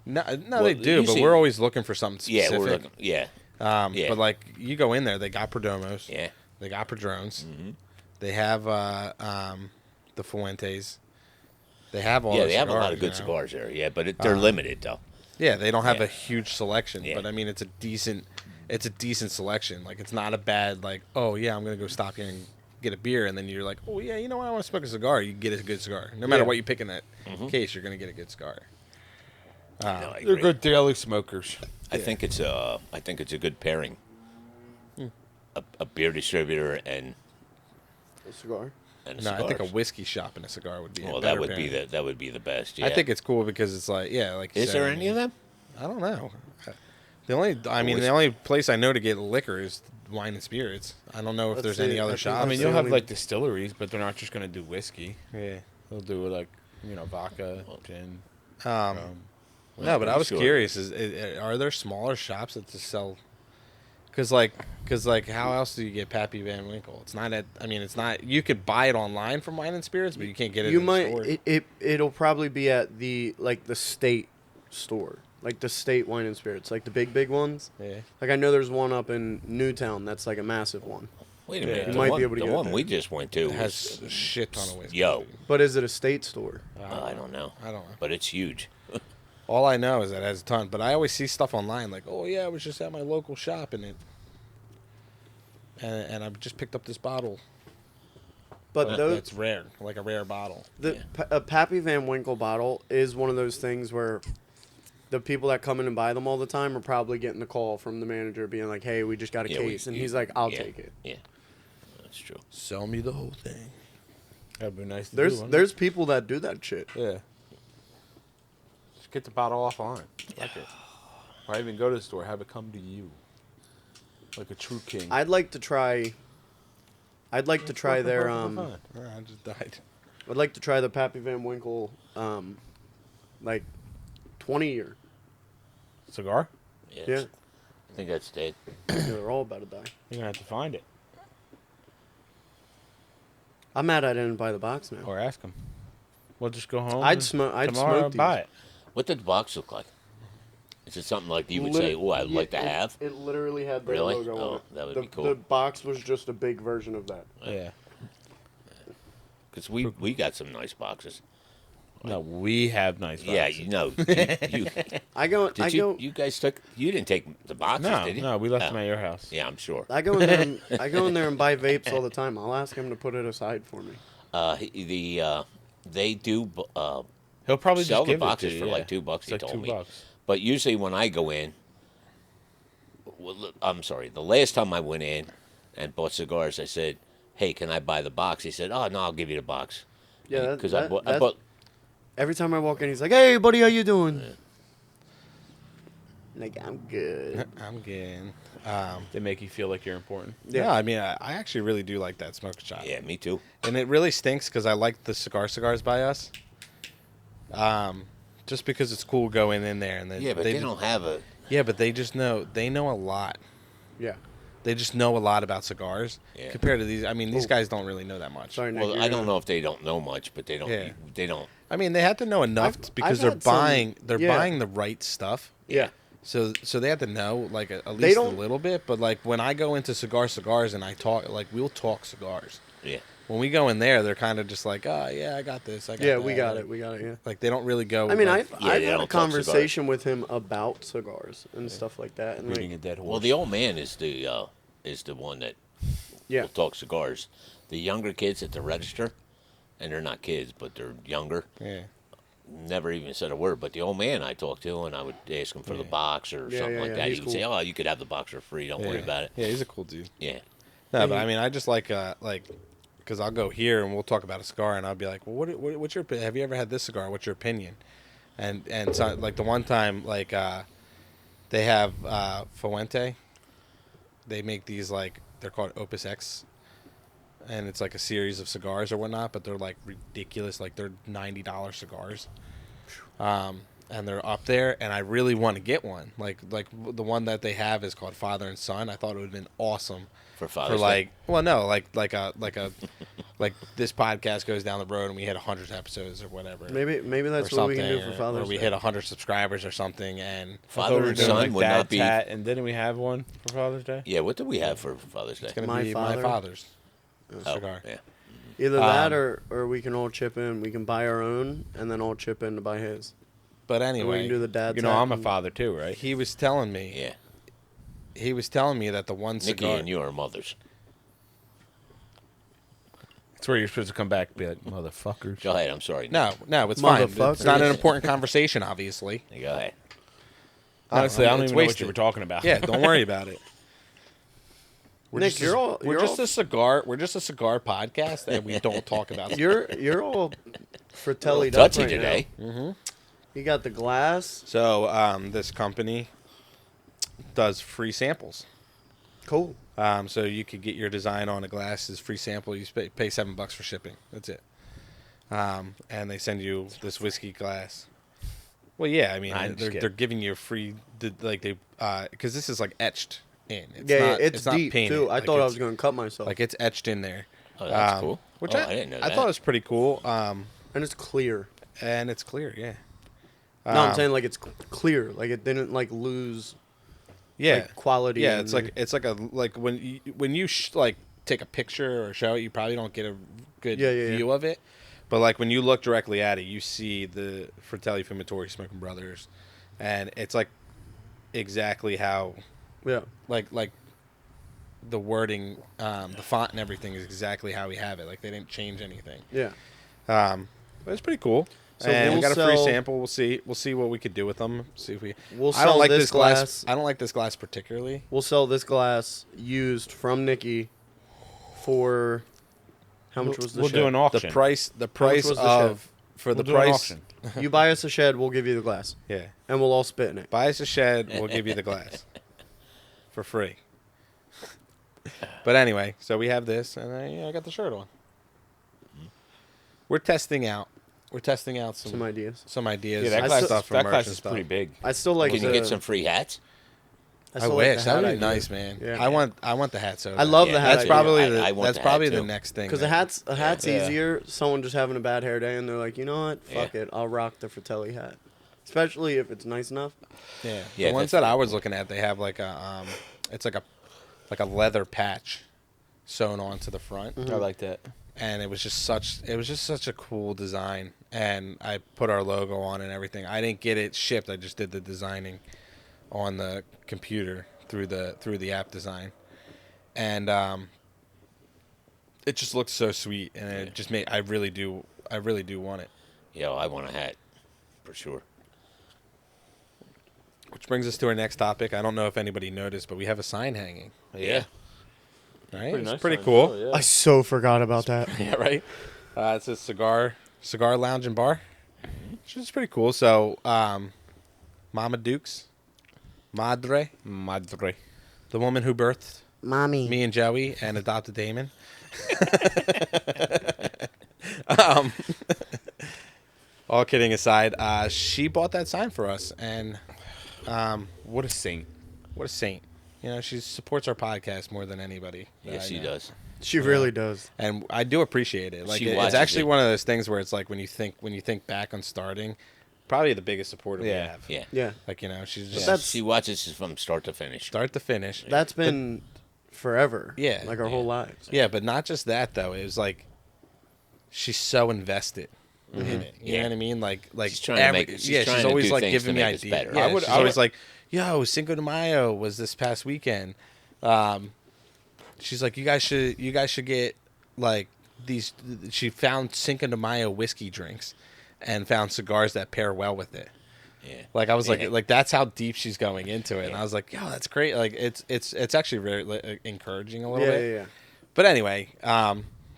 No,
Well,
they do,
you
but
see-
we're always looking for something
Yeah,
specific.
we're looking. Yeah. Yeah.
But like you go in there, they got Perdomos.
Yeah.
They got Padrones.
Mm-hmm.
They have the Fuentes. They have all.
Yeah,
those
they have a lot
cigars,
of good
you know?
cigars there. Yeah, but they're limited though.
Yeah, they don't have
Yeah.
a huge selection,
Yeah.
but I mean it's a decent selection. Like it's not a bad like, oh yeah, I'm gonna go stop here and get a beer, and then you're like, oh yeah, you know what, I want to smoke a cigar. You get a good cigar. No matter
Yeah.
what you pick in that case, you're gonna get a good cigar.
No, I
They're
agree.
good daily smokers.
I think it's a good pairing. A beer distributor and
A cigar.
a
No, I think a
cigars.
whiskey shop and a cigar would be.
Well,
a
that
better
would be
pairing.
that would be the best. Yeah.
I think it's cool because it's like, yeah, like. you
Is
said,
there
I
any
mean,
of them?
I don't know. The only place I know to get liquor is Wine and Spirits. I don't know if
Let's
there's
see,
any
I
other
think-
shops.
I mean,
That's
you'll
the
have
only-
like distilleries, but they're not just gonna do whiskey.
Yeah.
They'll do like vodka, gin.
No, but I was
Sure.
curious: are there smaller shops that just sell? Because how else do you get Pappy Van Winkle? It's not at. I mean, it's not. You could buy it online from Wine and Spirits, but you can't get it.
You
in
might.
The store.
It'll probably be at the state store, like the state wine and spirits, like the big ones.
Yeah.
Like I know there's one up in Newtown that's like a massive one.
Wait a minute.
You
the
might
one,
be able to
the
get it
one
there.
we just went to
It has
was,
a shit ton of whiskey.
Yo.
But is it a state store?
I don't know.
I don't know.
But it's huge.
All I know is that it has a ton. But I always see stuff online like, oh yeah, I was just at my local shop and I just picked up this bottle.
But those
That's rare, like a rare bottle.
a Pappy Van Winkle bottle is one of those things where the people that come in and buy them all the time are probably getting a call from the manager being like, "Hey, we just got a
Yeah,
case," and he's like, "I'll
yeah,
take it."
Yeah. That's true.
Sell me the whole thing.
That'd be nice. To
There's
do, wouldn't
there's people that do that shit.
it? Yeah. Just get the bottle offline. Like it. Or even go to the store. Have it come to you. Like a true king.
I'd like to try their
I just died.
I'd like to try the Pappy Van Winkle like 20-year.
Cigar?
Yeah.
Yeah.
I think that's dead.
Yeah, they're all about to die.
You're gonna have to find it
I'm mad I didn't buy the box now.
or ask them. We'll just go home.
I'd
and
smoke
tomorrow
these.
buy it.
What did the box look like? Is it something like you would say, "Oh, I'd like to have"?
It literally had their
Really?
logo
Oh,
on it.
that would
the,
be cool.
The box was just a big version of that.
Yeah.
Because we got some nice boxes.
No, we have nice boxes.
Yeah, you know. You you guys took? You didn't take the boxes,
No,
did you?
no, we left
Oh.
them at your house.
Yeah, I'm sure.
I go in there. I go in there and buy vapes all the time. I'll ask him to put it aside for me.
They do
He'll probably
sell
just
the
give
boxes
it to
for
you,
like
yeah.
$2.
It's
He
like
told me.
$2.
But usually when I go in, well, I'm sorry. The last time I went in and bought cigars, I said, "Hey, can I buy the box?" He said, "Oh no, I'll give you the box."
Yeah,
because I bought.
Every time I walk in, he's like, "Hey, buddy, how you doing?" Like, I'm good.
I'm getting.
They make you feel like you're important.
Yeah, I mean, I actually really do like that smoke shop.
Yeah, me too.
And it really stinks because I like the cigars by us. Just because it's cool going in there and
Yeah, but they don't have a.
Yeah, but they know a lot.
Yeah.
They just know a lot about cigars
Yeah.
compared to these. I mean, these guys don't really know that much.
Sorry, Nick.
Well,
you're
I don't
gonna-
know if they don't know much, but they don't.
Yeah.
They don't.
I mean, they have to know enough
I've
because
had some-
they're
yeah.
buying the right stuff.
Yeah.
So they have to know like at
They
least a
don't-
little bit. But like when I go into cigars and I talk, like we'll talk cigars.
Yeah.
When we go in there, they're kind of just like, oh yeah, I got this. I got
Yeah,
that.
we got it. We got it. Yeah.
Like they don't really go.
I mean,
like,
I've
Yeah,
I've
they
had
don't
a
talk cigars.
conversation with him about cigars and stuff like that, and
Reading
like,
a dead horse.
Well, the old man is the one that
yeah,
will talk cigars. The younger kids at the register, and they're not kids, but they're younger.
yeah.
Never even said a word. But the old man I talked to, and I would ask him for the box or
Yeah,
something
yeah,
like
yeah,
that. He
he's
would say,
cool.
"Oh, you could have the box for free. Don't worry about it."
Yeah, he's a cool dude.
Yeah.
No, but I mean, I just like, because I'll go here and we'll talk about a cigar, and I'll be like, well, what's your, have you ever had this cigar? What's your opinion? And so, like the one time, like they have Fuente. They make these like they're called Opus X, and it's like a series of cigars or whatnot, but they're like ridiculous, like they're $90 cigars. And they're up there, and I really want to get one. Like the one that they have is called Father and Son. I thought it would have been awesome
For Father's
like
Day.
well no like a like this podcast goes down the road and we hit 100 episodes or whatever.
Maybe that's
or
what we can do
something,
for Father's
or we
Day.
hit 100 subscribers or something, and
Father and son would not be.
Tat, and didn't we have one for Father's Day?
Yeah, what did we have for Father's Day?
it's gonna
My
be
father.
my father's
Oh,
cigar.
yeah.
Either that or we can all chip in. We can buy our own and then all chip in to buy his.
But
And we
anyway,
can do the dad.
You know, I'm a father too, right?
he was telling me.
Yeah.
He was telling me that the one
Nikki
cigar.
and you are mothers.
That's where you're supposed to come back and be like, motherfuckers.
Go ahead. I'm sorry.
No, it's fine. It's
Motherfucker.
not an important conversation, obviously.
Go ahead.
Honestly, I don't
it's
even know what
wasted.
you were talking about.
Yeah, don't worry about it.
Nick,
We're just a cigar podcast, and we don't talk about.
You're all fratellied up
Touchy
right
today.
now. You got the glass.
So this company does free samples.
Cool.
So you could get your design on a glass as free sample. You pay $7 for shipping. That's it. And they send you this whiskey glass. Well, yeah, I mean they're giving you a free because this is like etched in.
It's
not
deep
painted.
too. I
Like,
thought I
it's-
was going to cut myself.
like it's etched in there.
Oh, that's cool.
Which
I didn't know
I
that.
thought it was pretty cool.
And it's clear.
And it's clear, yeah.
No, I'm saying like it's clear. Like it didn't like lose.
Yeah,
like, quality.
Yeah,
and-
it's like when you take a picture or show it, you probably don't get a good view of it. But like when you look directly at it, you see the Fratelli Fumatori Smoking Brothers, and it's like exactly how
Yeah.
like the wording, the font and everything is exactly how we have it. Like they didn't change anything.
Yeah.
But it's pretty cool.
So
And we
we'll
got a free
sell-
sample. We'll see what we could do with them. See if we.
We'll
I don't
sell
like
this
this glass.
glass.
I don't like this glass particularly.
We'll sell this glass used from Nikki for how much was the
We'll
shed?
do an auction.
The price
was the
of for
We'll
the
do an
price.
auction.
You buy us a shed, we'll give you the glass,
Yeah,
and we'll all spit in it.
buy us a shed. We'll give you the glass for free. But anyway, so we have this, and I got the shirt on. We're testing out
Some ideas.
some ideas.
Yeah, that
and
glass,
stuff for
that
merch
glass
and
is
stuff.
pretty big.
I still like.
Can you
the-
get some free hats?
I
still like
wish
the
that
hat
would be
idea.
nice, man.
Yeah.
I want the hat so.
I love
bad.
the hat
That's
idea.
probably
I want
that's
the hat
probably the
too.
next thing.
Because
man.
a hat's
Yeah.
easier. Someone just having a bad hair day, and they're like, you know what? Fuck it, I'll rock the Fratelli hat. Especially if it's nice enough.
Yeah,
Yeah,
the ones
that's-
that I was looking at, they have like a it's like a leather patch sewn onto the front,
I like that.
and it was just such a cool design. And I put our logo on and everything. I didn't get it shipped. I just did the designing on the computer through the app design, and it just looked so sweet, and it just made I really do want it.
Yeah, I want a hat for sure.
Which brings us to our next topic. I don't know if anybody noticed, but we have a sign hanging.
Yeah.
Right,
Pretty
it's
nice
pretty
sign.
cool.
Oh, yeah.
I so forgot about that.
Yeah, right. It's a cigar lounge and bar, which is pretty cool. So, Mama Dukes, Madre, the woman who birthed
Mommy.
me and Joey and adopted Damon. All kidding aside, she bought that sign for us, and
What a saint.
what a saint. You know, she supports our podcast more than anybody. that
Yes,
I
she
know.
does.
She really does.
And I do appreciate it. Like
She
it's
watches
actually
it.
one of those things where it's like when you think back on starting, probably the biggest supporter we
Yeah.
have.
Yeah.
Yeah.
Like, you know, she's
But
just
that's-
She watches it from start to finish.
start to finish.
That's been forever.
Yeah.
Like our whole lives.
Yeah, but not just that though. It was like she's so invested in it. You know
Yeah.
what I mean? Like
She's trying to make- she's trying
she's
to
always
do
like
things
giving
to
me
make us
ideas.
better.
Yeah,
I would-
she's
I
always
would-
like, "Yo, Cinco de Mayo was this past weekend." She's like, "You guys should get like these." She found Cinco de Mayo whiskey drinks, and found cigars that pair well with it.
Yeah.
Like I was
Yeah.
like that's how deep she's going into it, and
Yeah.
I was like, "Yo, that's great!" Like it's actually very like, encouraging a little
Yeah,
bit.
yeah, yeah.
But anyway,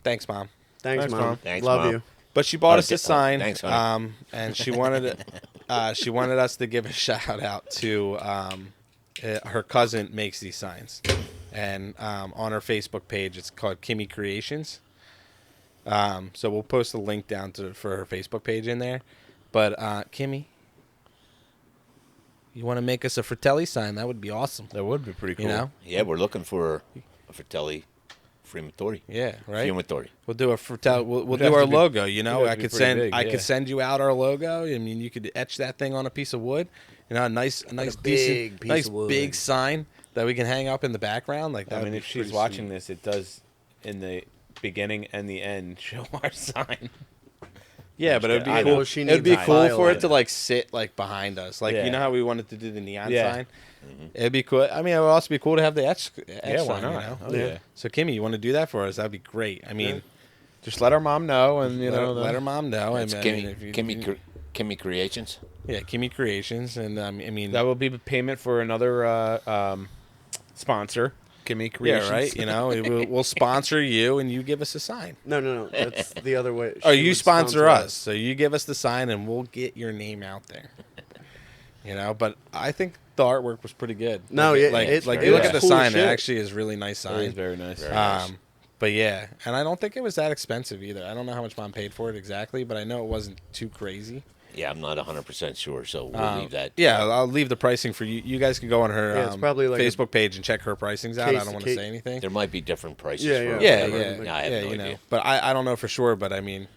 thanks, Mom.
Thanks,
Thanks,
Mom.
Mom.
Thanks,
Love
Mom.
you.
But she bought us
Okay.
a sign.
Thanks, honey.
And she wanted she wanted us to give a shout out to her cousin makes these signs, and on her Facebook page it's called Kimmy Kreations. So we'll post a link down for her Facebook page in there. But Kimmy, you want to make us a Fratelli sign? That would be awesome.
That would be pretty cool.
You know?
Yeah, we're looking for a Fratelli Fumatory.
Yeah, right.
Fumatory.
We'll do we'll
have
do our
to be-
logo. You know,
it'd
I
be
could
pretty
send
big,
I
yeah.
could send you out our logo. I mean, you could etch that thing on a piece of wood. You know, a nice
big
decent,
piece
nice
of wood.
big sign that we can hang up in the background. Like that.
I
would
mean,
be
if she's
pretty
watching
sweet.
this, it does in the beginning and the end show our sign.
Yeah, but it would be
I
cool.
know she
It would be
needs a
cool for
file.
it to like sit like behind us. Like
Yeah.
you know how we wanted to do the neon
Yeah.
sign. It'd be cool. I mean, it would also be cool to have the etch
Yeah, why
sign.
not?
You know?
Oh, yeah.
So Kimmy, you want to do that for us? That'd be great. I mean,
Just let our mom know, and
let her mom know.
That's
I mean, if you-
Kimmy Kreations.
Yeah, Kimmy Kreations, and I mean,
that will be payment for another sponsor, Kimmy Kreations.
yeah, right. You know, we'll sponsor you, and you give us a sign.
No. That's the other way.
Oh,
She
you
would
sponsor us, so you give us the sign, and we'll get your name out there. You know, but I think the artwork was pretty good.
No,
like,
yeah,
like,
it's-
like
it
you look
was
at the
cool
sign,
shit.
it actually is really nice
It is
sign.
very nice.
Very nice.
But yeah, and I don't think it was that expensive either. I don't know how much Mom paid for it exactly, but I know it wasn't too crazy.
Yeah, I'm not 100% sure, so we'll leave that.
Yeah, I'll leave the pricing for you. You guys can go on her
Yeah, it's probably like a
Facebook page and check her pricings out. I
case
don't
to
want to
case.
say anything.
There might be different prices.
Yeah,
for
yeah.
Yeah,
whatever.
yeah,
No, I have
yeah.
no
You know,
idea.
but I don't know for sure. But I mean,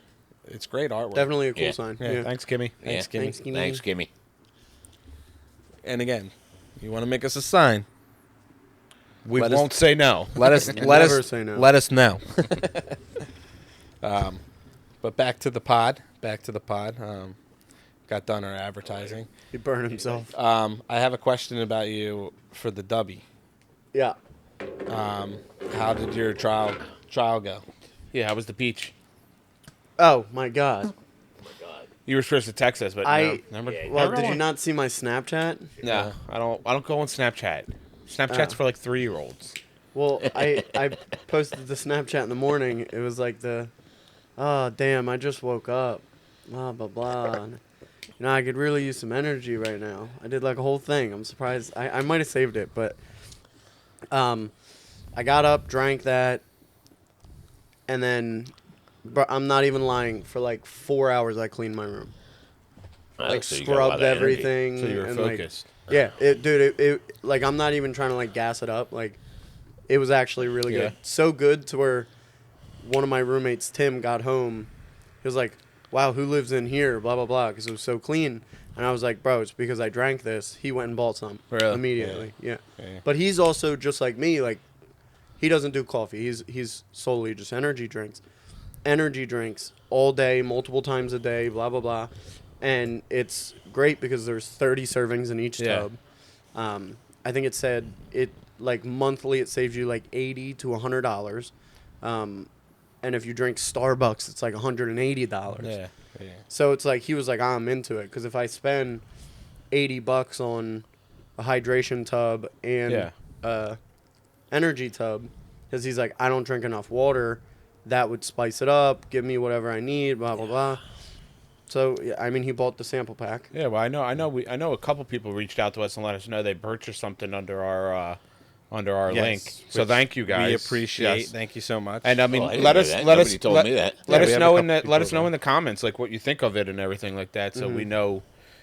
it's great artwork.
Definitely a cool
Yeah.
sign.
Yeah,
Yeah.
Thanks, Kimmy.
Thanks,
Yeah.
Kimmy.
Thanks, Kimmy.
Thanks, Kimmy.
And again, you want to make us a sign?
We
Let us-
won't say no.
Let us
Never say no.
Let us know. But back to the pod. Got done our advertising.
He burned himself.
I have a question about you for the Dubby.
Yeah.
How did your trial go?
Yeah, how was the beach?
Oh my God.
You were supposed to text us, but
I-
no. Remember?
Well,
Remember
did you
one?
not see my Snapchat?
No, I don't go on Snapchat. Snapchat's for like 3-year-olds.
Well, I posted the Snapchat in the morning. It was like oh damn, I just woke up. Blah blah blah. And, I could really use some energy right now. I did like a whole thing. I'm surprised. I might have saved it, but I got up, drank that, and then, bro, I'm not even lying. For like 4 hours, I cleaned my room, like
So you got a lot
scrubbed
of energy.
everything.
So you were
and,
focused.
Like, yeah, it like I'm not even trying to like gas it up. Like, it was actually really
Yeah.
good. So good to where one of my roommates, Tim, got home. He was like, "Wow, who lives in here?" Blah blah blah, because it was so clean. And I was like, "Bro, it's because I drank this." He went and bought some
Really?
immediately. Yeah.
Yeah.
But he's also just like me. Like, he doesn't do coffee. He's solely just energy drinks. Energy drinks all day, multiple times a day. Blah blah blah. And it's great because there's 30 servings in each
Yeah.
tub. I think it said it like monthly it saves you like $80 to $100. And if you drink Starbucks, it's like $180.
Yeah.
So it's like he was like, I'm into it because if I spend $80 on a hydration tub and
Yeah.
energy tub, because he's like, I don't drink enough water, that would spice it up, give me whatever I need, blah blah blah. So yeah, I mean, he bought the sample pack.
Yeah, well, I know a couple people reached out to us and let us know they purchased something under our
Yes,
link. So
which
thank you guys.
We appreciate.
Yes.
Thank you so much.
And I mean,
Oh, I didn't
let
know
us
that.
let us
Nobody told
let,
me that.
let
Yeah,
us
we have
know
a
in the
couple
let us
people
know in the comments like what you think of it and everything like that, so we know,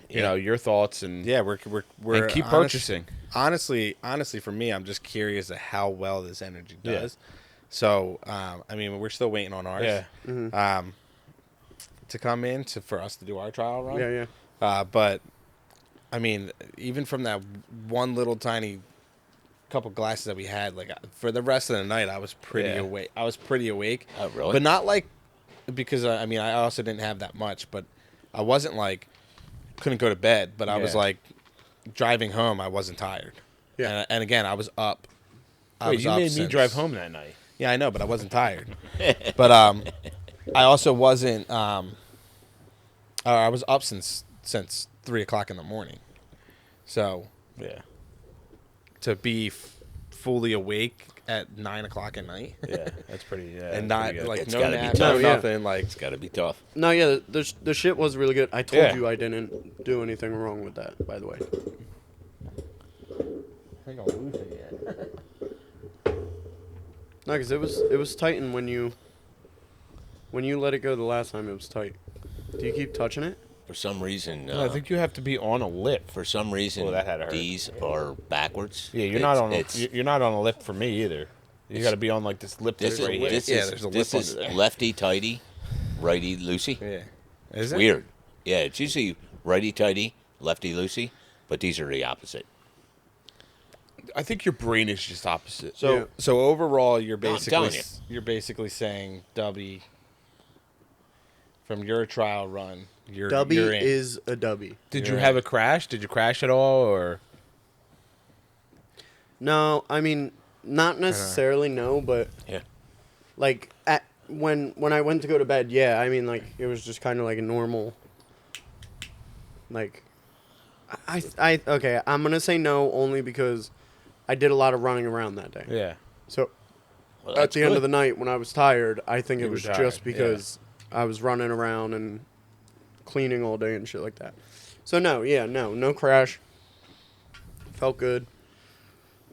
you know, your thoughts and
yeah, we're
and keep purchasing.
Honestly, for me, I'm just curious at how well this energy does. So, I mean, we're still waiting on ours.
Yeah.
To come in for us to do our trial run.
Yeah, yeah.
But I mean, even from that one little tiny couple glasses that we had, like for the rest of the night, I was pretty
Yeah.
awake. I was pretty awake.
Oh, really?
But not like because I mean, I also didn't have that much, but I wasn't like couldn't go to bed. But I was
Yeah.
like driving home. I wasn't tired.
Yeah.
And again, I was up. I
Wait,
was
you
up
made me
since-
drive home that night.
Yeah, I know, but I wasn't tired. But I also wasn't. I was up since 3:00 in the morning. So
Yeah.
to be fully awake at 9:00 at night
Yeah. That's pretty. Yeah.
and
that's
not
pretty good.
like
It's
no
gotta be
nap,
tough.
no
No, yeah.
nothing. Like
It's got to be tough.
No, yeah, the shit was really good. I told
Yeah.
you I didn't do anything wrong with that, by the way.
I think I'll lose it yet.
No, because it was tight, and when you let it go the last time, it was tight. Do you keep touching it?
For some reason,
No, I think you have to be on a lip.
for some reason,
Oh, that had to hurt.
these are backwards.
Yeah, you're not on.
It's
You're not on a lip for me either. You got to be on like this lip
This
tip
is
right here.
this
Yeah,
is
there's a lip
this is
under there.
lefty tighty, righty loosey.
Yeah. Is
It's
it?
weird. Yeah, it's usually righty tighty, lefty loosey, but these are the opposite.
I think your brain is just opposite.
So
Yeah.
so overall, you're
No, I'm
basically
telling you.
you're basically saying Dubby from your trial run. You're in.
is a Dubby.
Did
You're
you have
right.
a crash? Did you crash at all, or
No, I mean, not necessarily no, but
Yeah.
like when I went to go to bed, yeah, I mean, like it was just kind of like a normal. Like, okay, I'm gonna say no only because I did a lot of running around that day.
yeah?
So
Well,
at
that's
the end of
good.
the night when I was tired, I think
You
it
were
was
tired,
just because I was running around and cleaning all day and shit like that. So no crash. Felt good.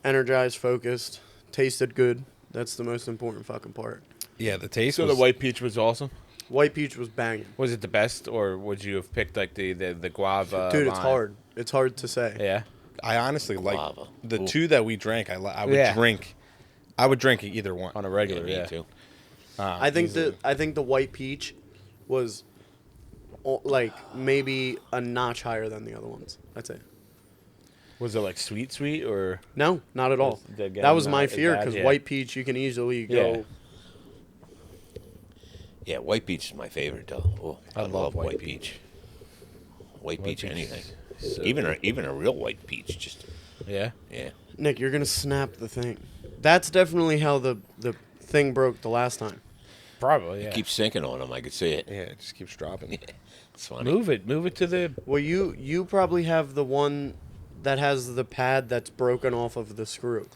Energized, focused, tasted good. That's the most important fucking part.
Yeah, the taste.
So
was,
the white peach was awesome.
White peach was banging.
Was it the best, or would you have picked like the guava?
Dude, it's
lime?
hard. It's hard to say.
Yeah.
I honestly like
Guava.
the
Ooh.
two that we drank. I would
Yeah.
drink. I would drink either one.
On a
Yeah,
regular,
me
yeah.
too.
I think
easily.
the white peach was like maybe a notch higher than the other ones. That's it.
Was it like sweet, or
No, not at all.
Again,
That was
not
my
as
fear
bad,
because
yeah.
white peach you can easily
Yeah.
go.
Yeah, white peach is my favorite though. Oh, I love
white
white
peach.
peach. White peach,
peach
anything.
so
Even a real white peach, just
yeah?
yeah.
Nick, you're gonna snap the thing. That's definitely how the thing broke the last time.
Probably, yeah.
Keep sinking on them. I could see it.
Yeah, it just keeps dropping.
It's funny.
Move it to the.
Well, you probably have the one that has the pad that's broken off of the screw.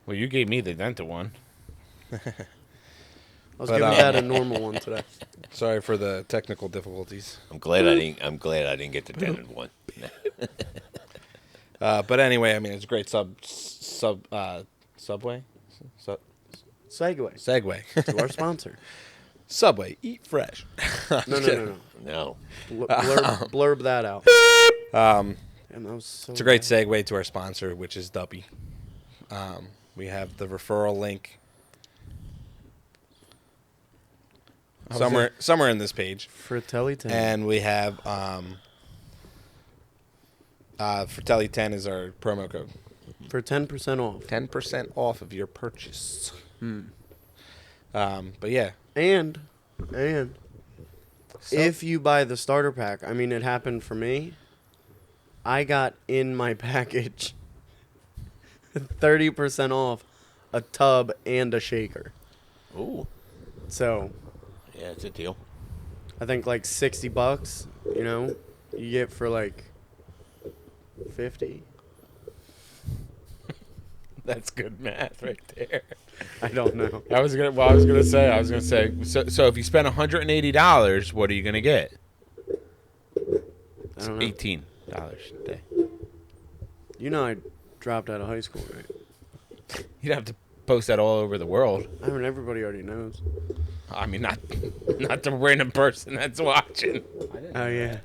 Well, you gave me the dented one.
I was
But,
giving Dad a normal one today.
Sorry for the technical difficulties.
I'm glad I didn't get the dented one.
But anyway, I mean, it's a great subway.
Segue
Segue.
to our sponsor.
Subway, eat fresh.
No.
No.
Blurb that out. And that was so
It's a great
bad.
segue to our sponsor, which is Dubby. We have the referral link somewhere in this page,
Fratelli 10.
and we have Fratelli 10 is our promo code.
For 10% off.
10% off of your purchase. But yeah,
And
So-
if you buy the starter pack, I mean, it happened for me. I got in my package 30% off a tub and a shaker.
Ooh.
So
Yeah, it's a deal.
I think like $60, you know, you get for like 50.
That's good math right there.
I don't know.
I was gonna say. So if you spend $180, what are you gonna get?
I don't know.
$18 a day.
You know I dropped out of high school, right?
You'd have to post that all over the world.
I mean, everybody already knows.
I mean, not the random person that's watching.
Oh, yeah.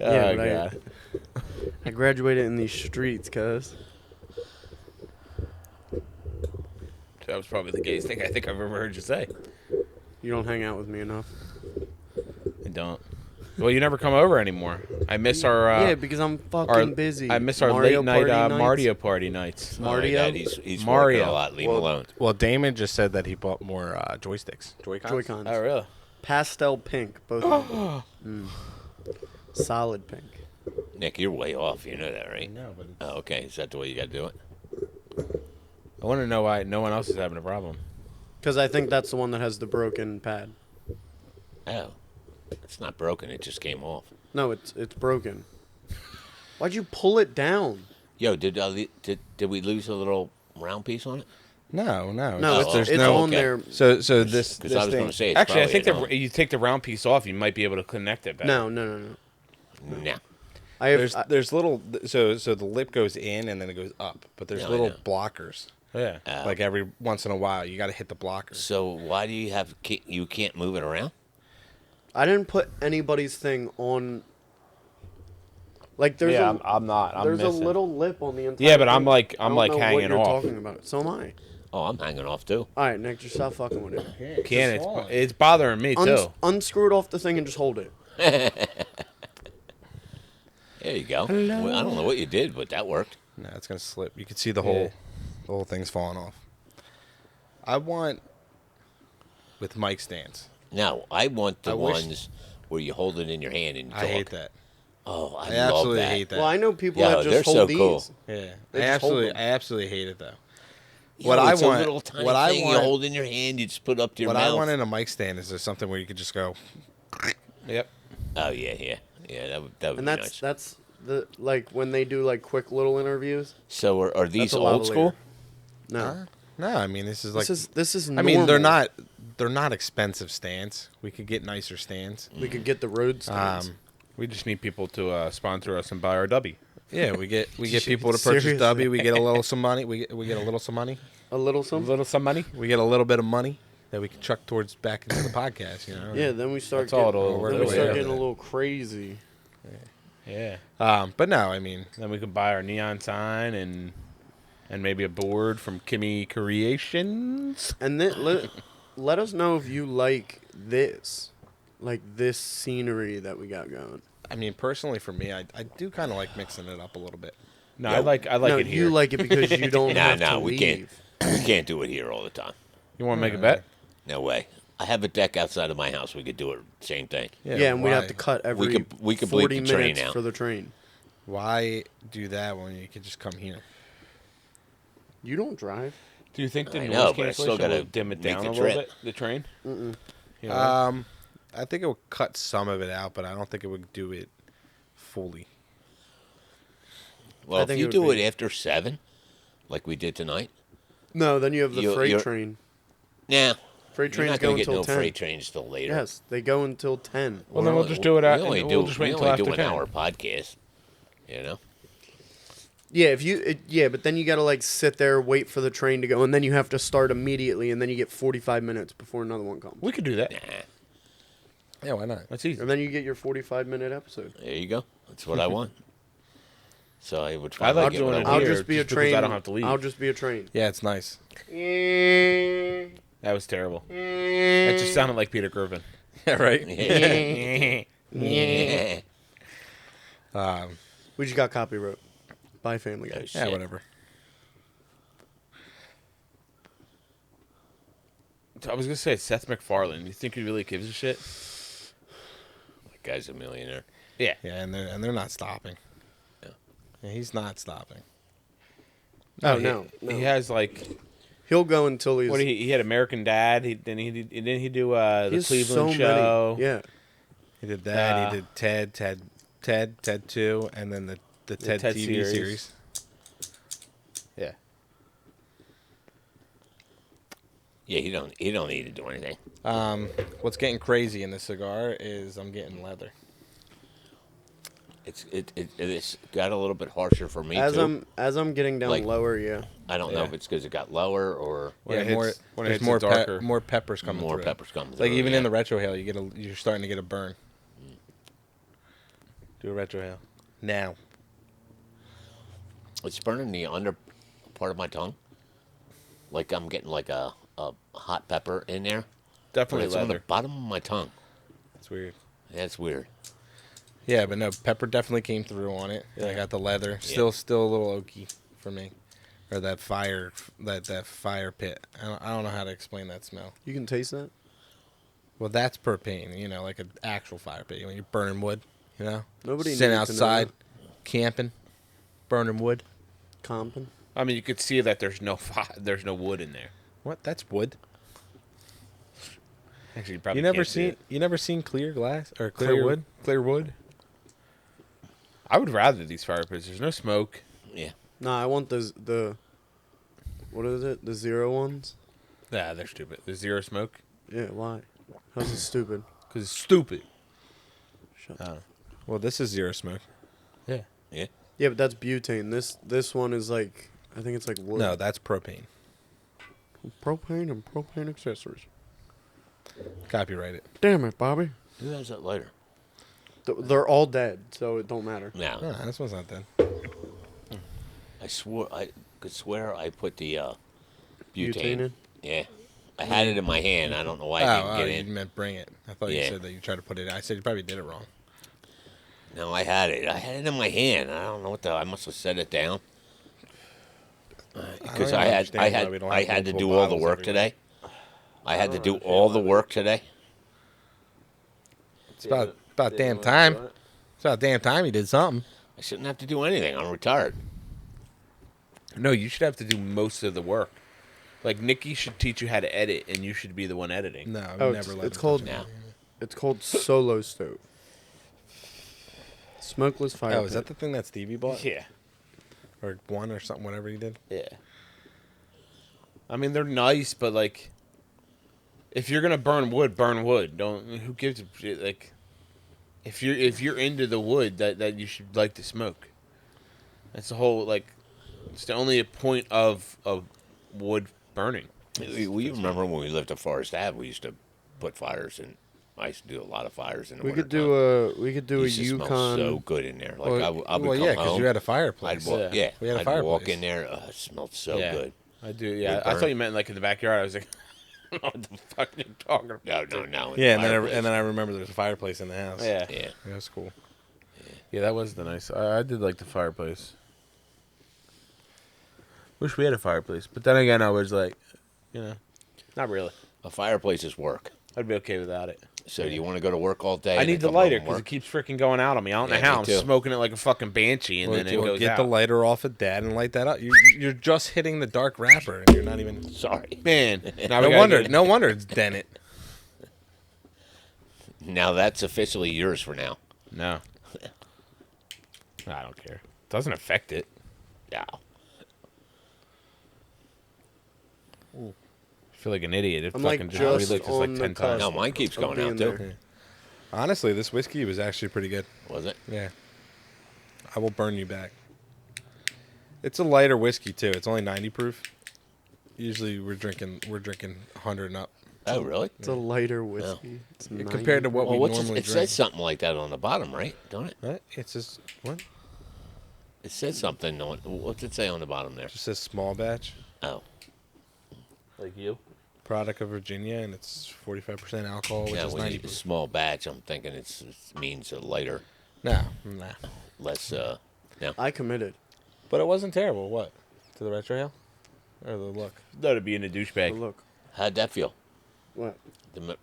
Oh
Yeah, but
god.
I graduated in these streets, cuz.
That was probably the gayest thing I think I've ever heard you say.
You don't hang out with me enough.
I don't. Well, you never come over anymore. I miss our.
Yeah, because I'm fucking busy.
I miss our
Mario
late night
Party nights.
Mario Party nights.
Mario?
Oh, my God, he's
Mario.
working a lot. Leave him alone.
well, Damon just said that he bought more joysticks. Joy-Cons?
Joy-Cons.
Oh really?
Pastel pink, both of them. Solid pink.
Nick, you're way off. You know that, right?
No, but
Oh, okay. Is that the way you got to do it?
I want to know why no one else is having a problem.
Because I think that's the one that has the broken pad.
Oh, it's not broken. It just came off.
No, it's broken. Why'd you pull it down?
Yo, did we lose a little round piece on it?
No.
No,
it's, there's
it's
no.
on
okay.
there.
So this
Because I was
thing.
going to say it's
Actually, I
probably
think you take the round piece off, you might be able to connect it better.
No.
Nah.
I have.
There's little. So the lip goes in and then it goes up, but there's
Yeah, I
little
know.
blockers.
Yeah.
Like every once in a while, you got to hit the blockers.
So why do you have you can't move it around?
I didn't put anybody's thing on. Like there's
Yeah,
a
I'm not. I'm
there's
missing.
a little lip on the entire.
Yeah, but I'm
thing.
like
I don't know what
hanging
you're
off.
talking about. So am I.
Oh, I'm hanging off too.
All right, Nick, just stop fucking with it.
Can't it's bothering me too.
Unscrew it off the thing and just hold it.
There you go. Well, I don't know what you did, but that worked.
No, it's gonna slip. You can see the
Yeah.
whole thing's falling off. I want with mic stands.
No, I want the
I wish-
ones where you hold it in your hand and you
I
talk.
hate that.
Oh, I
I
love
absolutely
that.
hate that.
Well, I know people
Yeah,
that
they're
just hold
so
these.
cool.
Yeah,
They just hold them.
I absolutely hate it though.
Yeah,
What I
it's
want-
a little tiny
what I
thing
want-
you hold in your hand, you just put up to your
What
mouth.
I want in a mic stand is there something where you could just go.
Yep.
Oh yeah. That would
And
be
that's
nice.
that's the like when they do like quick little interviews.
So are these
That's a
old
lavalier.
school?
No,
No, I mean this is like.
this is.
I mean they're
normal.
not expensive stands. We could get nicer stands.
We could get the road stands.
We just need people to sponsor us and buy our Dubby.
Yeah, we get people to purchase
Seriously.
Dubby. We get a little some money. We get a little some money.
A little
A
something.
little some money.
We get a little bit of money that we can chuck towards back into the podcast. You know.
Yeah, then we start.
That's all
getting,
it'll
work
then we
the way
start
out
getting a
of it.
little crazy.
Yeah.
But no, I mean,
Then we can buy our neon sign and maybe a board from Kimmy Kreations.
And then let us know if you like this scenery that we got going.
I mean, personally for me, I do kind of like mixing it up a little bit.
No,
Yeah.
I like
no,
it here.
you like it because you don't have to
we
leave.
can't. We can't do it here all the time.
You want to make a bet?
No way. I have a deck outside of my house. We could do it. Same thing.
Yeah, and we'd
why?
have to cut every
we could bleep
40
the train
minutes
out.
for the train.
Why do that when you could just come here?
You don't drive.
Do you think the
I
noise
know, but I still
cancellation
gotta
will dim it
make
down
the
a little
trip.
bit? The train?
Mm-mm.
You know?
I think it would cut some of it out, but I don't think it would do it fully.
Well,
I
if
think
you
it would
do
be-
it after 7, like we did tonight,
No, then you have the freight
you're-
train.
nah.
Freight
You're
trains
not
go
going to get
until
no
10.
freight trains till later.
Yes, they go until 10.
Well, then we'll just do it out.
We only
We'll
do,
just wait
we
until
only
after
do an
10.
hour podcast. You know?
Yeah, but then you got to like sit there, wait for the train to go, and then you have to start immediately, and then you get 45 minutes before another one comes.
We could do that.
Nah.
Yeah, why not?
That's easy.
And then you get your 45-minute episode.
There you go. That's what I want. So I would
I
finally
like
get
doing
what I
it
want.
I'll
here
just be a
just because
train.
I don't have to leave.
I'll just be a train.
Yeah, it's nice.
That was terrible. That just sounded like Peter Griffin.
Yeah, right.
Yeah.
We just got copyright by Family Guy.
Oh,
Yeah,
shit.
whatever.
I was gonna say Seth MacFarlane. You think he really gives a shit?
That guy's a millionaire.
Yeah.
Yeah, and they're not stopping.
Yeah.
Yeah, he's not stopping.
Oh,
he,
no.
He has like
He'll go until he's.
what he had American Dad. Then he do the
he has
Cleveland
so
show.
Many. Yeah.
He did that. He did Ted 2, and then the Ted
Ted
TV
series.
series.
Yeah.
Yeah, he don't need to do anything.
What's getting crazy in this cigar is I'm getting leather.
It's got a little bit harsher for me too.
As I'm getting down
Like-
lower, yeah.
I don't know
Yeah.
if it's because it got lower or
When it
more,
hits- when it
there's
hits
more
the darker.
more peppers coming
more
through.
peppers coming
Like
through,
even
yeah.
in the retrohale, you're starting to get a burn. Do a retrohale now.
It's burning the under part of my tongue. Like I'm getting like a hot pepper in there. But
Definitely
it's on the
leather.
bottom of my tongue.
It's weird.
That's weird.
Yeah, but no, pepper definitely came through on it. I got the leather. Still a little oaky for me, or that fire pit. I don't know how to explain that smell.
You can taste that?
Well, that's propane. Like an actual fire pit when you're burning wood.
Nobody
sitting
needed to know
outside,
that.
camping, burning wood.
Comping.
I mean, you could see that there's no there's no wood in there.
What? That's wood.
Actually, you probably
You never
can't see
seen
it.
clear glass or clear wood?
Clear wood. I would rather these fire pits. There's no smoke.
Yeah.
Nah, I want the what is it? The 0 ones?
Nah, they're stupid. There's zero smoke
Yeah, why? How's it stupid?
because it's stupid.
Shut up.
Well, this is zero smoke.
Yeah.
Yeah.
Yeah, but that's butane. This one is like, I think it's like wood.
No, that's propane.
Propane and propane accessories.
Copyright it.
Damn it, Bobby.
Who has that lighter?
They're all dead, so it don't matter.
No,
No, this one's not dead.
I could swear I put the butane.
Butane in?
Yeah, I had it in my hand. I don't know why I didn't get
you
in.
meant bring it. I thought you
Yeah.
said that you tried to put it. I said you probably did it wrong.
No, I had it. I had it in my hand. I don't know what the. I must have set it down. Because
don't
I
understand why we don't have
had to
multiple
do all the
bottles
work
everywhere.
today. I had to do all the work today.
It's about damn time. It's about damn time you did something.
I shouldn't have to do anything. I'm retired.
No, you should have to do most of the work. Like Nikki should teach you how to edit, and you should be the one editing.
No,
Oh,
never let
it's
him
called
touch
No.
it's called Solo Stove. Smokeless
it.
fire.
Oh, is that the thing that Stevie bought?
Yeah,
Or one or something, whatever he did?
yeah. I mean, they're nice, but like, if you're gonna burn wood, burn wood. Don't. Who gives a shit? Like, if you're into the wood, that you should like to smoke. That's the whole like. It's the only point of wood burning.
We remember when we lived at Forest Ave, we used to put fires in. I used to do a lot of fires in the
We could
wintertime.
do a
Used to smell
Yukon.
so good in there. Like I would come
yeah, because
home.
you had a
I'd
fireplace.
walk, yeah,
We had a
I'd
fireplace.
walk in there. It smelled so
Yeah.
good.
I do. Yeah,
Wood
I
burn.
thought you meant like in the backyard. I was like, I don't know what the fuck you're talking about.
No.
Yeah, and then I remember there was a fireplace in the house.
Yeah.
Yeah.
Yeah, that's cool.
Yeah, that was the nice. I did like the fireplace. Wish we had a fireplace, but then again, I was like, not really.
A fireplace is work.
I'd be okay without it.
So do you want to go to work all day?
I
and
need
then
the
come home
lighter
and
because it
work?
keeps freaking going out on me. I don't know
Yeah,
how
me
I'm
too.
smoking it like a fucking banshee, and then it goes
get
out.
the lighter off of Dad and light that up. You're just hitting the dark wrapper, and you're not even.
Sorry.
Man, now
No
we
wonder.
gotta get-
No wonder it's dented.
Now that's officially yours for now.
No, I don't care. It doesn't affect it.
Yeah.
I feel like an idiot. It
I'm
fucking
like
just
just
relit this like
on
10
the
times.
No, mine keeps
of
going out
being
too.
there.
Honestly, this whiskey was actually pretty good.
Was it?
Yeah. I will burn you back. It's a lighter whiskey too. It's only 90 proof. Usually we're drinking 100 and up.
Oh, really?
It's a lighter whiskey. It's
Compared to
90.
what
Well,
we
what's
normally
it
drink.
says something like that on the bottom, right? Don't it?
What? It's just what?
It says something on. What's it say on the bottom there?
It just says small batch,
Oh,
Like you?
product of Virginia, and it's 45% alcohol, which
yeah.
is
When
90
you
proof.
small batch, I'm thinking it means a lighter,
Nah.
less.
I committed.
But it wasn't terrible. What? To the retro ale, or the look?
That'd be in a
But
douchebag.
look,
How'd that feel?
what?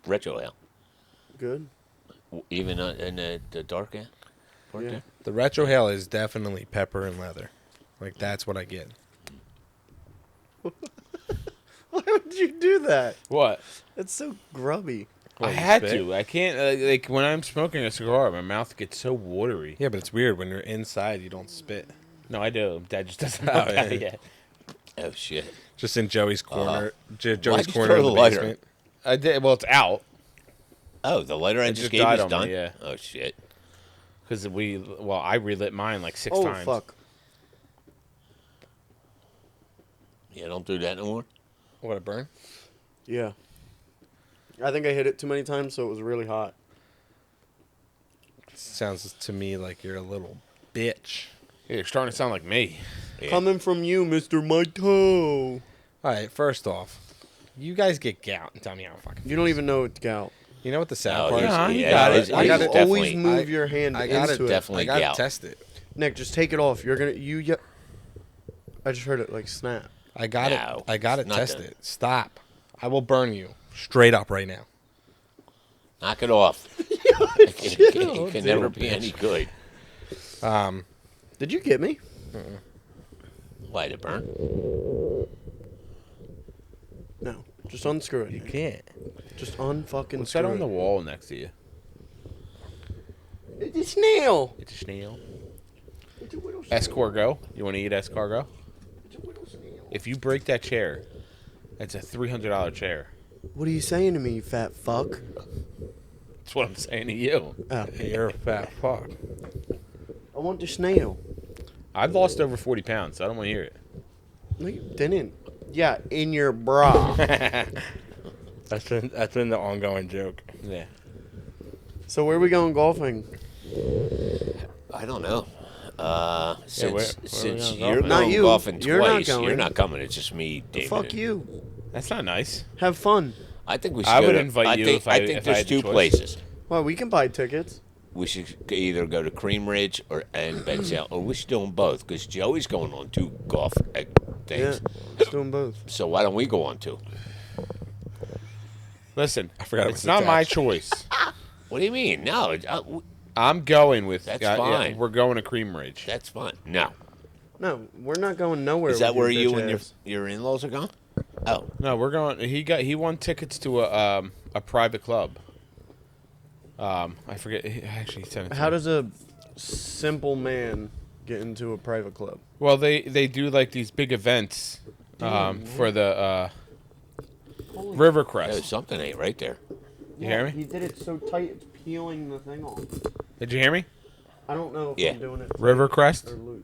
Retro ale,
Good.
even in the dark ale. Part
Yeah.
there?
The retro ale is definitely pepper and leather. Like that's what I get.
Why would you do that?
What?
It's so grubby.
I
you
had
spit?
to. I can't. Like when I'm smoking a cigar, my mouth gets so watery.
Yeah, but it's weird when you're inside. You don't spit.
No, I do. Dad just doesn't know
Oh,
that
yeah.
yet.
Oh shit!
Just in Joey's corner. Joey's
Why'd you
corner
throw
in the
the lighter?
basement.
I did. Well, it's out
Oh, the lighter I
It
just
just
gave
died
is
on me,
done.
yeah.
Oh shit!
because I relit mine like 6
Oh
times.
fuck!
Yeah, don't do that no more.
What a burn!
Yeah. I think I hit it too many times, so it was really hot.
Sounds to me like you're a little bitch.
Yeah, you're starting to sound like me.
Yeah.
Coming from you, Mr. My Toe.
All right, first off, you guys get gout and tell me how fucking.
You don't even know it's gout.
You know what the sad
No,
part is?
Yeah,
he's-
you
yeah,
got
he's-
it.
Why
he's
do you
definitely-
always move
I-
your hand
I got
into
it.
it?
definitely
I gotta
gout.
test it.
Nick, just take it off. You're gonna I just heard it like snap.
I got
No,
it. I got
it's
it
not
tested.
done.
Stop. I will burn you straight up right now.
Knock it off. It can never be
bitch.
any good.
Did you get me?
Why to burn?
No. Just unscrew it.
You
Nick.
can't.
Just unfucking
What's
screw
that on
it.
the wall next to you?
It's a snail.
It's a snail.
It's a little snail.
Escargot. You want to eat escargot?
It's a little snail.
If you break that chair, it's a $300 chair.
What are you saying to me, you fat fuck?
That's what I'm saying to you.
Oh,
You're a fat fuck.
I want the snail.
I've lost over 40 pounds, so I don't want to hear it.
No, you didn't. Yeah, in your bra.
That's been the ongoing joke.
Yeah.
So where are we going golfing?
I don't know. Since
where we gonna
you're
golf?
Not
going
you.
golfing
You're not
twice, you're
going.
not coming. It's just me, David.
Fuck you.
That's not nice.
Have fun.
I think we should.
I
go
would
to,
invite you
think,
if I
think
if I
there's
had the
two
choice.
places.
Well, we can buy tickets.
We should either go to Cream Ridge and Ben Salem, or we should do them both because Joey's going on 2 golf
Yeah,
things.
let's do them both.
So why don't we go on 2?
Listen,
I forgot it
it's
was
not my
attached.
choice.
What do you mean? No,
I'm going with.
That's
yeah,
fine.
we're going to Cream Ridge.
that's fine. No,
No, we're not going nowhere.
is that
with
where you
bitch
and
ass.
your in-laws are going? Oh,
No, we're going. He won tickets to a private club. I forget. Actually, he sent it to
How
me.
does a simple man get into a private club?
Well, they do like these big events for the Rivercrest.
there's something ain't right there.
You hear me?
He did it so tight, it's peeling the thing off.
Did you hear me?
I don't know if
Yeah.
I'm doing it tight
Rivercrest.
or loose.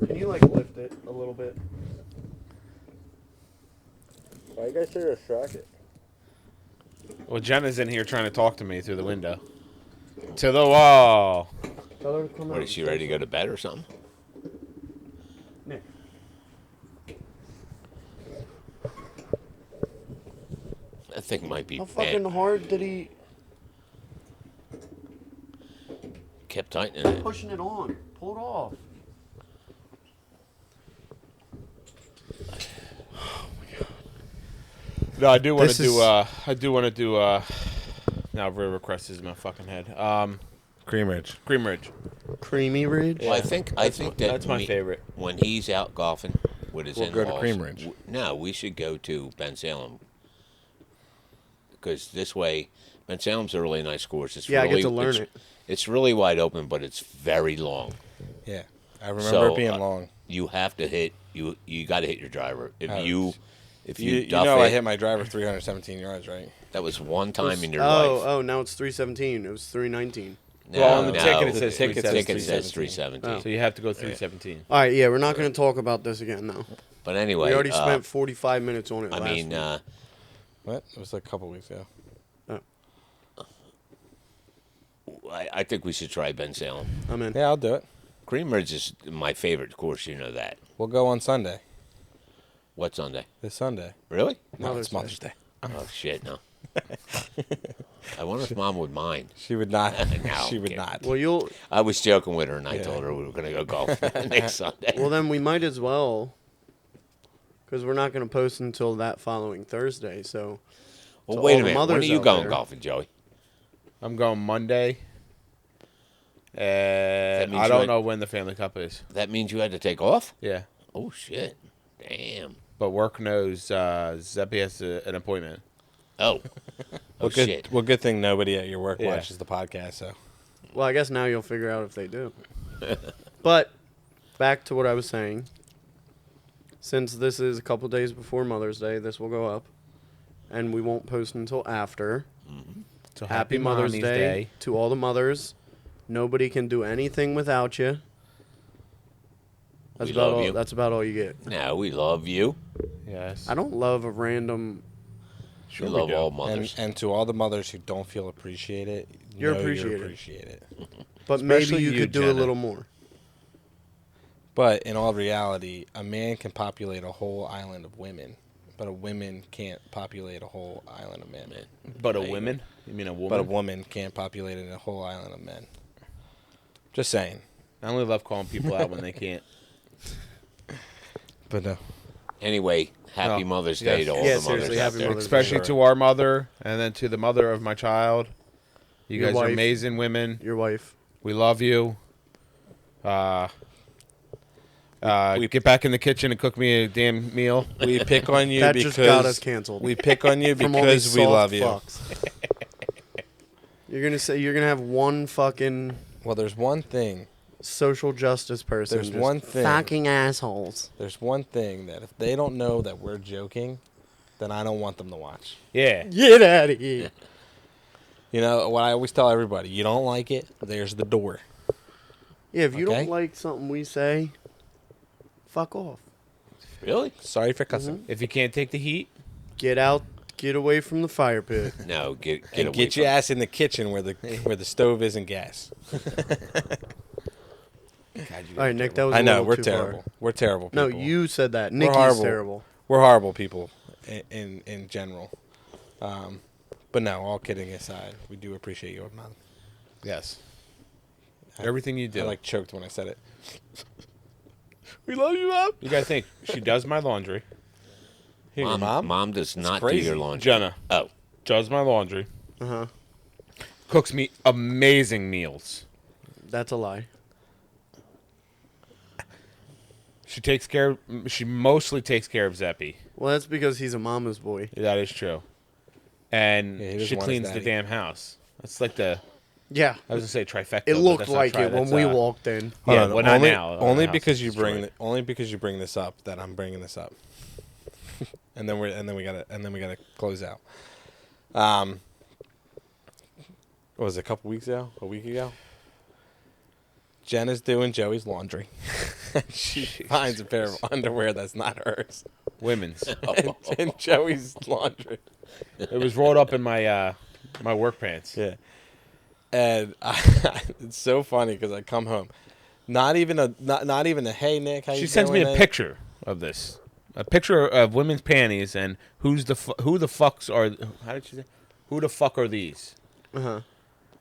Can you like lift it a little bit?
Why you guys so distracted?
Well, Jenna's in here trying to talk to me through the window. To the wall.
Tell her to come
What,
out
is she
and
ready
say
to go to bed or something?
Nick.
That thing might be
How fucking
bent.
hard did he
Kept tightening it.
pushing it on? Pull it off.
No, I do want
This
to do.
is-
I do want to do. Now Rivercrest is in my fucking head.
Cream Ridge.
Cream Ridge.
Creamy Ridge.
Well, I think that
That's my
we-
favorite.
When he's out golfing with his
We'll go to
in-laws,
Cream Ridge.
No, we should go to Ben Salem because this way, Ben Salem's a really nice course. It's
Yeah, I
really,
get to learn
it's,
it.
It's really wide open, but it's very long.
Yeah, I remember
So,
it being long.
You have to hit you. You got to hit your driver. If
Oh,
you
You
duff
know,
it,
I hit my driver 317 yards, right?
that was one time in your
Oh,
life.
oh, now it's 317. It was 319.
No,
Well, on the
no,
ticket it says
ticket says
ticket says
317.
317.
So you have to go 317.
All right, yeah, we're not going to talk about this again now.
But anyway,
We already spent 45 minutes on it.
I
last
mean,
week.
What? It was like a couple weeks ago.
I think we should try Ben Salem.
I'm in.
Yeah, I'll do it.
Cream Ridge is my favorite course. You know that.
We'll go on Sunday.
What Sunday?
This Sunday.
Really?
No,
Mother's
it's Mother's Day.
Oh shit, no. I wonder if Mom would mind.
She would not.
No,
she would
okay.
not.
Well, you'll.
I was joking with her, and I
Yeah.
told her we were going to go golf next Sunday.
Well, then we might as well, because we're not going to post until that following Thursday. So.
Well,
to
wait
all
a
the
minute. When are
mothers
you
out
going
there.
golfing, Joey?
I'm going Monday. And
means
I
you
don't
had-
know when the Family Cup is.
That means you had to take off?
Yeah.
Oh shit! Damn.
But work knows Zeppy has an appointment.
Oh. Oh
Well, good.
shit.
Well, good thing nobody at your work
Yeah.
watches the podcast. So
Well, I guess now you'll figure out if they do. But back to what I was saying. Since this is a couple days before Mother's Day, this will go up, and we won't post until after.
So
Happy Mother's
Mommy's
Day to all the mothers. Nobody can do anything without you. That's
We
about
love
all.
you.
That's about all you get.
No, we love you.
Yes.
I don't love a random.
We
we
love
do.
all
and
mothers.
and to all the mothers who don't feel appreciated,
You're
know
appreciated.
You appreciate it.
But maybe
Especially
you
you,
could do a
Jenna.
little more.
But in all reality, a man can populate a whole island of women, but a woman can't populate a whole island of men.
But a woman? You mean a woman?
But a woman can't populate a whole island of men. Just saying.
I only love calling people out when they can't.
But no.
Anyway, happy
No.
Mother's
Yes.
Day to all
Yeah,
the mothers
seriously,
out
happy
there.
Mother's Day.
Especially to our mother and then to the mother of my child. You
Your
guys are
wife.
amazing women.
Your wife.
We love you. Get back in the kitchen and cook me a damn meal.
We pick on you
That
because
just got us canceled.
we pick on you
From all these
because we
soft
love you.
fucks. You're gonna have one fucking
Well, there's one thing.
social justice person.
There's
just
one thing.
Fucking assholes.
There's one thing that if they don't know that we're joking, then I don't want them to watch.
Yeah.
Get out of here.
You know what I always tell everybody: you don't like it, there's the door.
Yeah, if you
Okay.
don't like something we say, fuck off.
Really?
Sorry for cussing.
If you can't take the heat,
Get out Get away from the fire pit.
No, get
And
away
get your
from-
ass in the kitchen where the stove isn't gas.
All right, Nick, that was
I
a
know,
little
we're
too
terrible.
far.
We're terrible people.
No, you said that. Nicky's
horrible.
terrible.
We're horrible people in general. But no, all kidding aside, we do appreciate you, Mom.
Yes. Everything you do.
I choked when I said it. We love you, Mom.
You gotta think. She does my laundry.
Here, your mom?
Mom does not do
crazy.
your laundry.
Jenna
Oh,
does my laundry.
Uh-huh.
Cooks me amazing meals.
That's a lie.
She mostly takes care of Zeppy.
Well, that's because he's a mama's boy.
That is true. And
Yeah, he doesn't
she
want his
cleans the
daddy.
damn house. That's like the
Yeah.
I was gonna say trifecta.
It
but
looked
that's not
like it when
that's,
we walked in.
Hold
Yeah,
on,
well, not
only,
now.
Only
The
because
house
you
is
bring
destroyed.
only because you bring this up that I'm bringing this up. and then we gotta close out. What was it, a couple weeks ago? A week ago? Jenna's doing Joey's laundry. She finds a pair of underwear that's not hers
Women's.
in Joey's laundry.
It was rolled up in my my work pants.
Yeah. And it's so funny because I come home, not even a hey Nick, how you
She sends me
doing,
a
Nick?
picture of this, a picture of women's panties, and who the fucks are? How did she say? Who the fuck are these?
Uh-huh.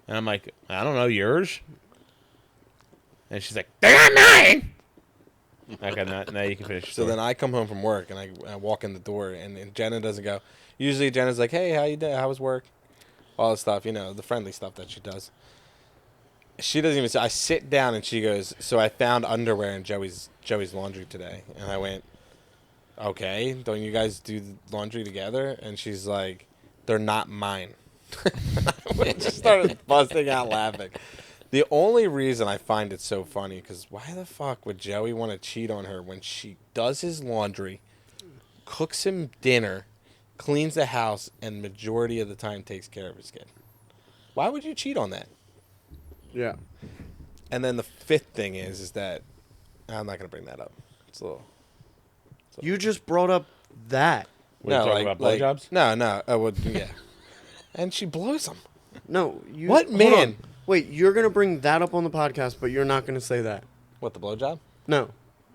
And I'm like, I don't know, yours. And she's like, they're not mine. Okay, now you can finish. Your
So
story.
then I come home from work and I walk in the door and Jenna doesn't go. Usually Jenna's like, hey, how you doing? How was work? All the stuff, the friendly stuff that she does. She doesn't even say. I sit down and she goes, so I found underwear in Joey's laundry today. And I went, okay, don't you guys do the laundry together? And she's like, they're not mine. We just started busting out laughing. The only reason I find it so funny, because why the fuck would Joey want to cheat on her when she does his laundry, cooks him dinner, cleans the house, and majority of the time takes care of his kid? Why would you cheat on that?
Yeah.
And then the fifth thing is that I'm not going to bring that up. It's a little.
You just brought up that.
What, you talking about blowjobs?
No. Oh, well, yeah. And she blows them.
No, you.
What
hold
man?
on. Wait, you're gonna bring that up on the podcast, but you're not gonna say that.
What, the blowjob?
No.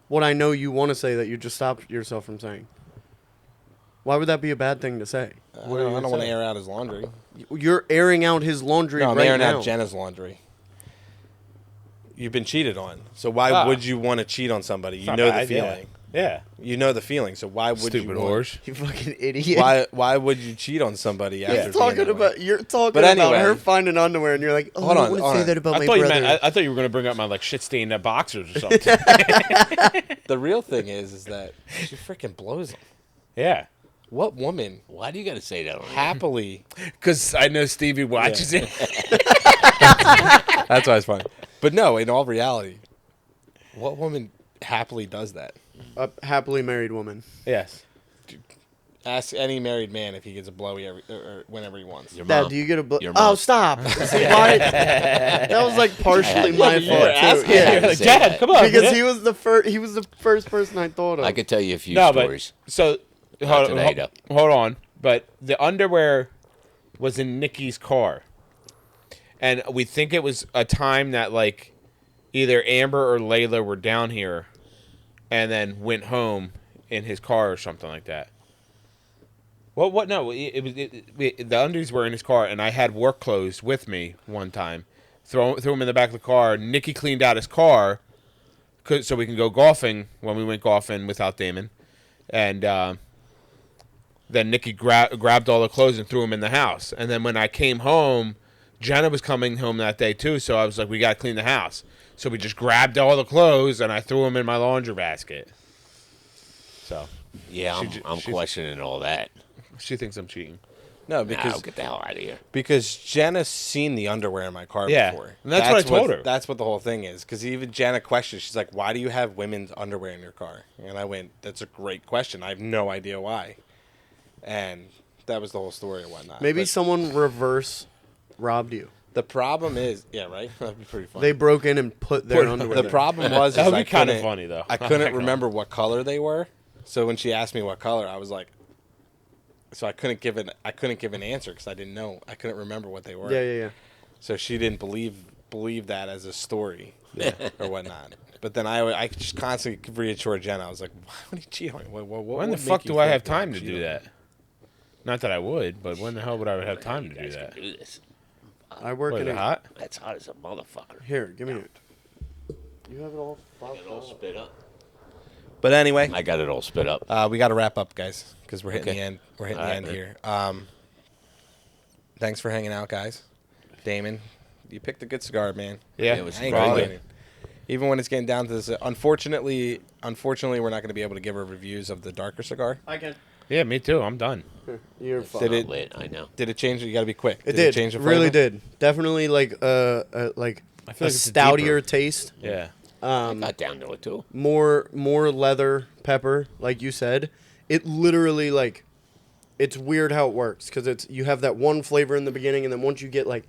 What I know you want to say that you just stopped yourself from saying. Why would that be a bad thing to say?
I don't want to air out his laundry.
You're airing out his laundry
No, I'm
right
airing
now.
out Jenna's laundry. You've been cheated on. So why would you want to cheat on somebody? You
Not
know the
bad, yeah.
feeling.
Yeah.
You know the feeling. So why would
Stupid
you
whores.
You fucking idiot.
Why would you cheat on somebody after being
Talking
that way?
about you're talking
But
about
anyway.
her finding underwear, and you're like, oh,
Hold
I
on,
don't want
hold
to say
on.
that about
I
my
thought you
brother.
meant. I thought you were gonna bring up my shit stained boxers or something.
The real thing is that she freaking blows them.
Yeah.
What woman
why do you got to say that? On
happily?
Because I know Stevie watches it.
That's why it's funny. But no, in all reality, what woman happily does that?
A happily married woman.
Yes.
Ask any married man if he gets a blowy or whenever he wants.
Your
Dad,
mom.
do you get a
Your
Oh,
mom.
stop! See, why? That was like partially my
you were
fault
asking.
too. Yeah,
Like, Dad, come on.
because
man.
he was the first. He was the first person I thought of.
I could tell you a few
No,
stories.
but so
Not today, though.
hold on. But the underwear was in Nikki's car, and we think it was a time that like either Amber or Layla were down here, and then went home in his car or something like that. Well, what? No, the undies were in his car, and I had work clothes with me one time. Threw them in the back of the car. Nikki cleaned out his car, so we can go golfing when we went golfing without Damon, and then Nikki grabbed all the clothes and threw them in the house. And then when I came home, Jenna was coming home that day too, so I was like, we got to clean the house. So we just grabbed all the clothes, and I threw them in my laundry basket. So
Yeah, I'm
she's-
questioning all that.
she thinks I'm cheating.
No,
Nah, get the hell out of here.
because Jenna's seen the underwear in my car
Yeah,
before.
and that's what I told her.
That's what the whole thing is. Because even Jenna questioned, she's like, why do you have women's underwear in your car? And I went, that's a great question. I have no idea why. And that was the whole story and whatnot.
Maybe
But
someone reverse robbed you.
the problem is, yeah, right? That'd be pretty funny.
They broke in and put their underwear.
The
there.
problem was
That
is
would
I
be kind of
couldn't-
funny, though.
I
I'm not
couldn't
gonna
remember what color they were. So when she asked me what color, I was like, so I couldn't give an answer because I didn't know. I couldn't remember what they were.
Yeah.
So she didn't believe that as a story, or whatnot. But then I just constantly reassured Jenna. I was like, "Why would he cheat on me? What
When the
would
fuck
make you
do I
think
have
that I'd
time to
cheat
do
on
that? Not that I would, but when the hell would I have time to
You
do
guys
that?
can do this.
I work
What,
in
is it hot?
That's hot as a motherfucker.
Here, give me it. You have it all.
I got it all spit up.
But anyway,
I got it all spit up.
we got to wrap up, guys, because we're hitting
Okay.
the end. We're hitting
All
the
right,
end
man.
here. Thanks for hanging out, guys. Damon, you picked a good cigar, man.
Yeah,
it was
I ain't
very
complaining.
good.
Even when it's getting down to this, unfortunately, we're not going to be able to give her reviews of the darker cigar.
I can.
Yeah, me too. I'm done.
You're
It's
fine.
Did
not
it-
lit, I know.
Did it change? You got to be quick.
It did.
change the
Really
flavor?
did. Definitely like
I feel
a
like it's a
stoutier
deeper-
taste.
Yeah.
I got down to it too.
More leather pepper, like you said. It literally like, it's weird how it works because you have that one flavor in the beginning, and then once you get like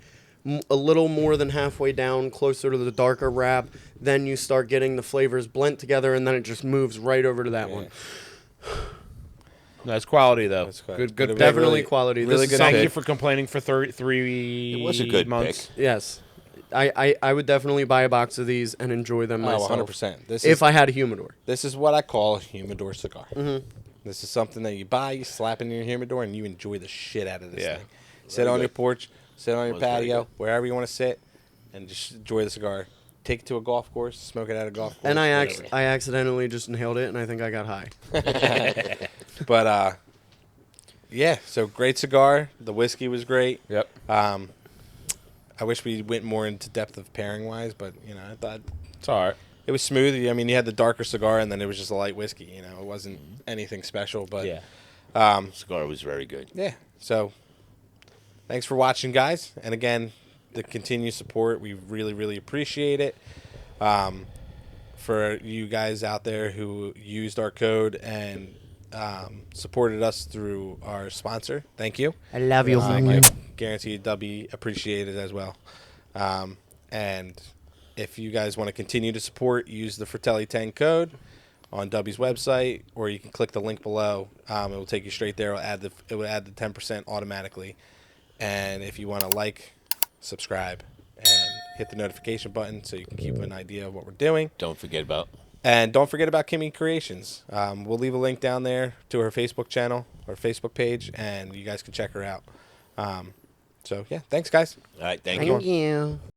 a little more than halfway down, closer to the darker wrap, then you start getting the flavors blend together, and then it just moves right over to that one.
That's quality though.
That's quite-
Good.
but it
Pick.
Definitely
really-
quality.
really
This
good
is
Thank
pick.
you for complaining for 3
It was a good
months.
pick.
Yes. I would definitely buy a box of these and enjoy them
Oh,
myself.
100%.
If I had a humidor.
This is what I call a humidor cigar. Mm-hmm. This is something that you buy, you slap in your humidor, and you enjoy the shit out of this
Yeah.
thing. Sit on your porch, sit on your
Was very
patio,
good.
wherever you want to sit, and just enjoy the cigar. Take it to a golf course, smoke it at a golf course.
And I
whatever.
I accidentally just inhaled it, and I think I got high.
But yeah. So great cigar. The whiskey was great.
Yep.
I wish we went more into depth of pairing wise, but I thought
It's all right.
it was smooth. I mean, you had the darker cigar, and then it was just a light whiskey. It wasn't anything special, but
Yeah.
Cigar was very good.
yeah. So thanks for watching, guys. And again, the continued support, we really, really appreciate it. For you guys out there who used our code and supported us through our sponsor, thank you.
I love you.
I guarantee Dubby appreciated it as well. And if you guys want to continue to support, use the Fratelli 10 code on Dubby's website, or you can click the link below. It will take you straight there. It will add the 10% automatically. And if you want to subscribe, and hit the notification button so you can keep an idea of what we're doing.
Don't forget about
And don't forget about Kimmy Kreations. We'll leave a link down there to her Facebook channel or Facebook page, and you guys can check her out. So, yeah, thanks, guys.
All right, thank you.
you.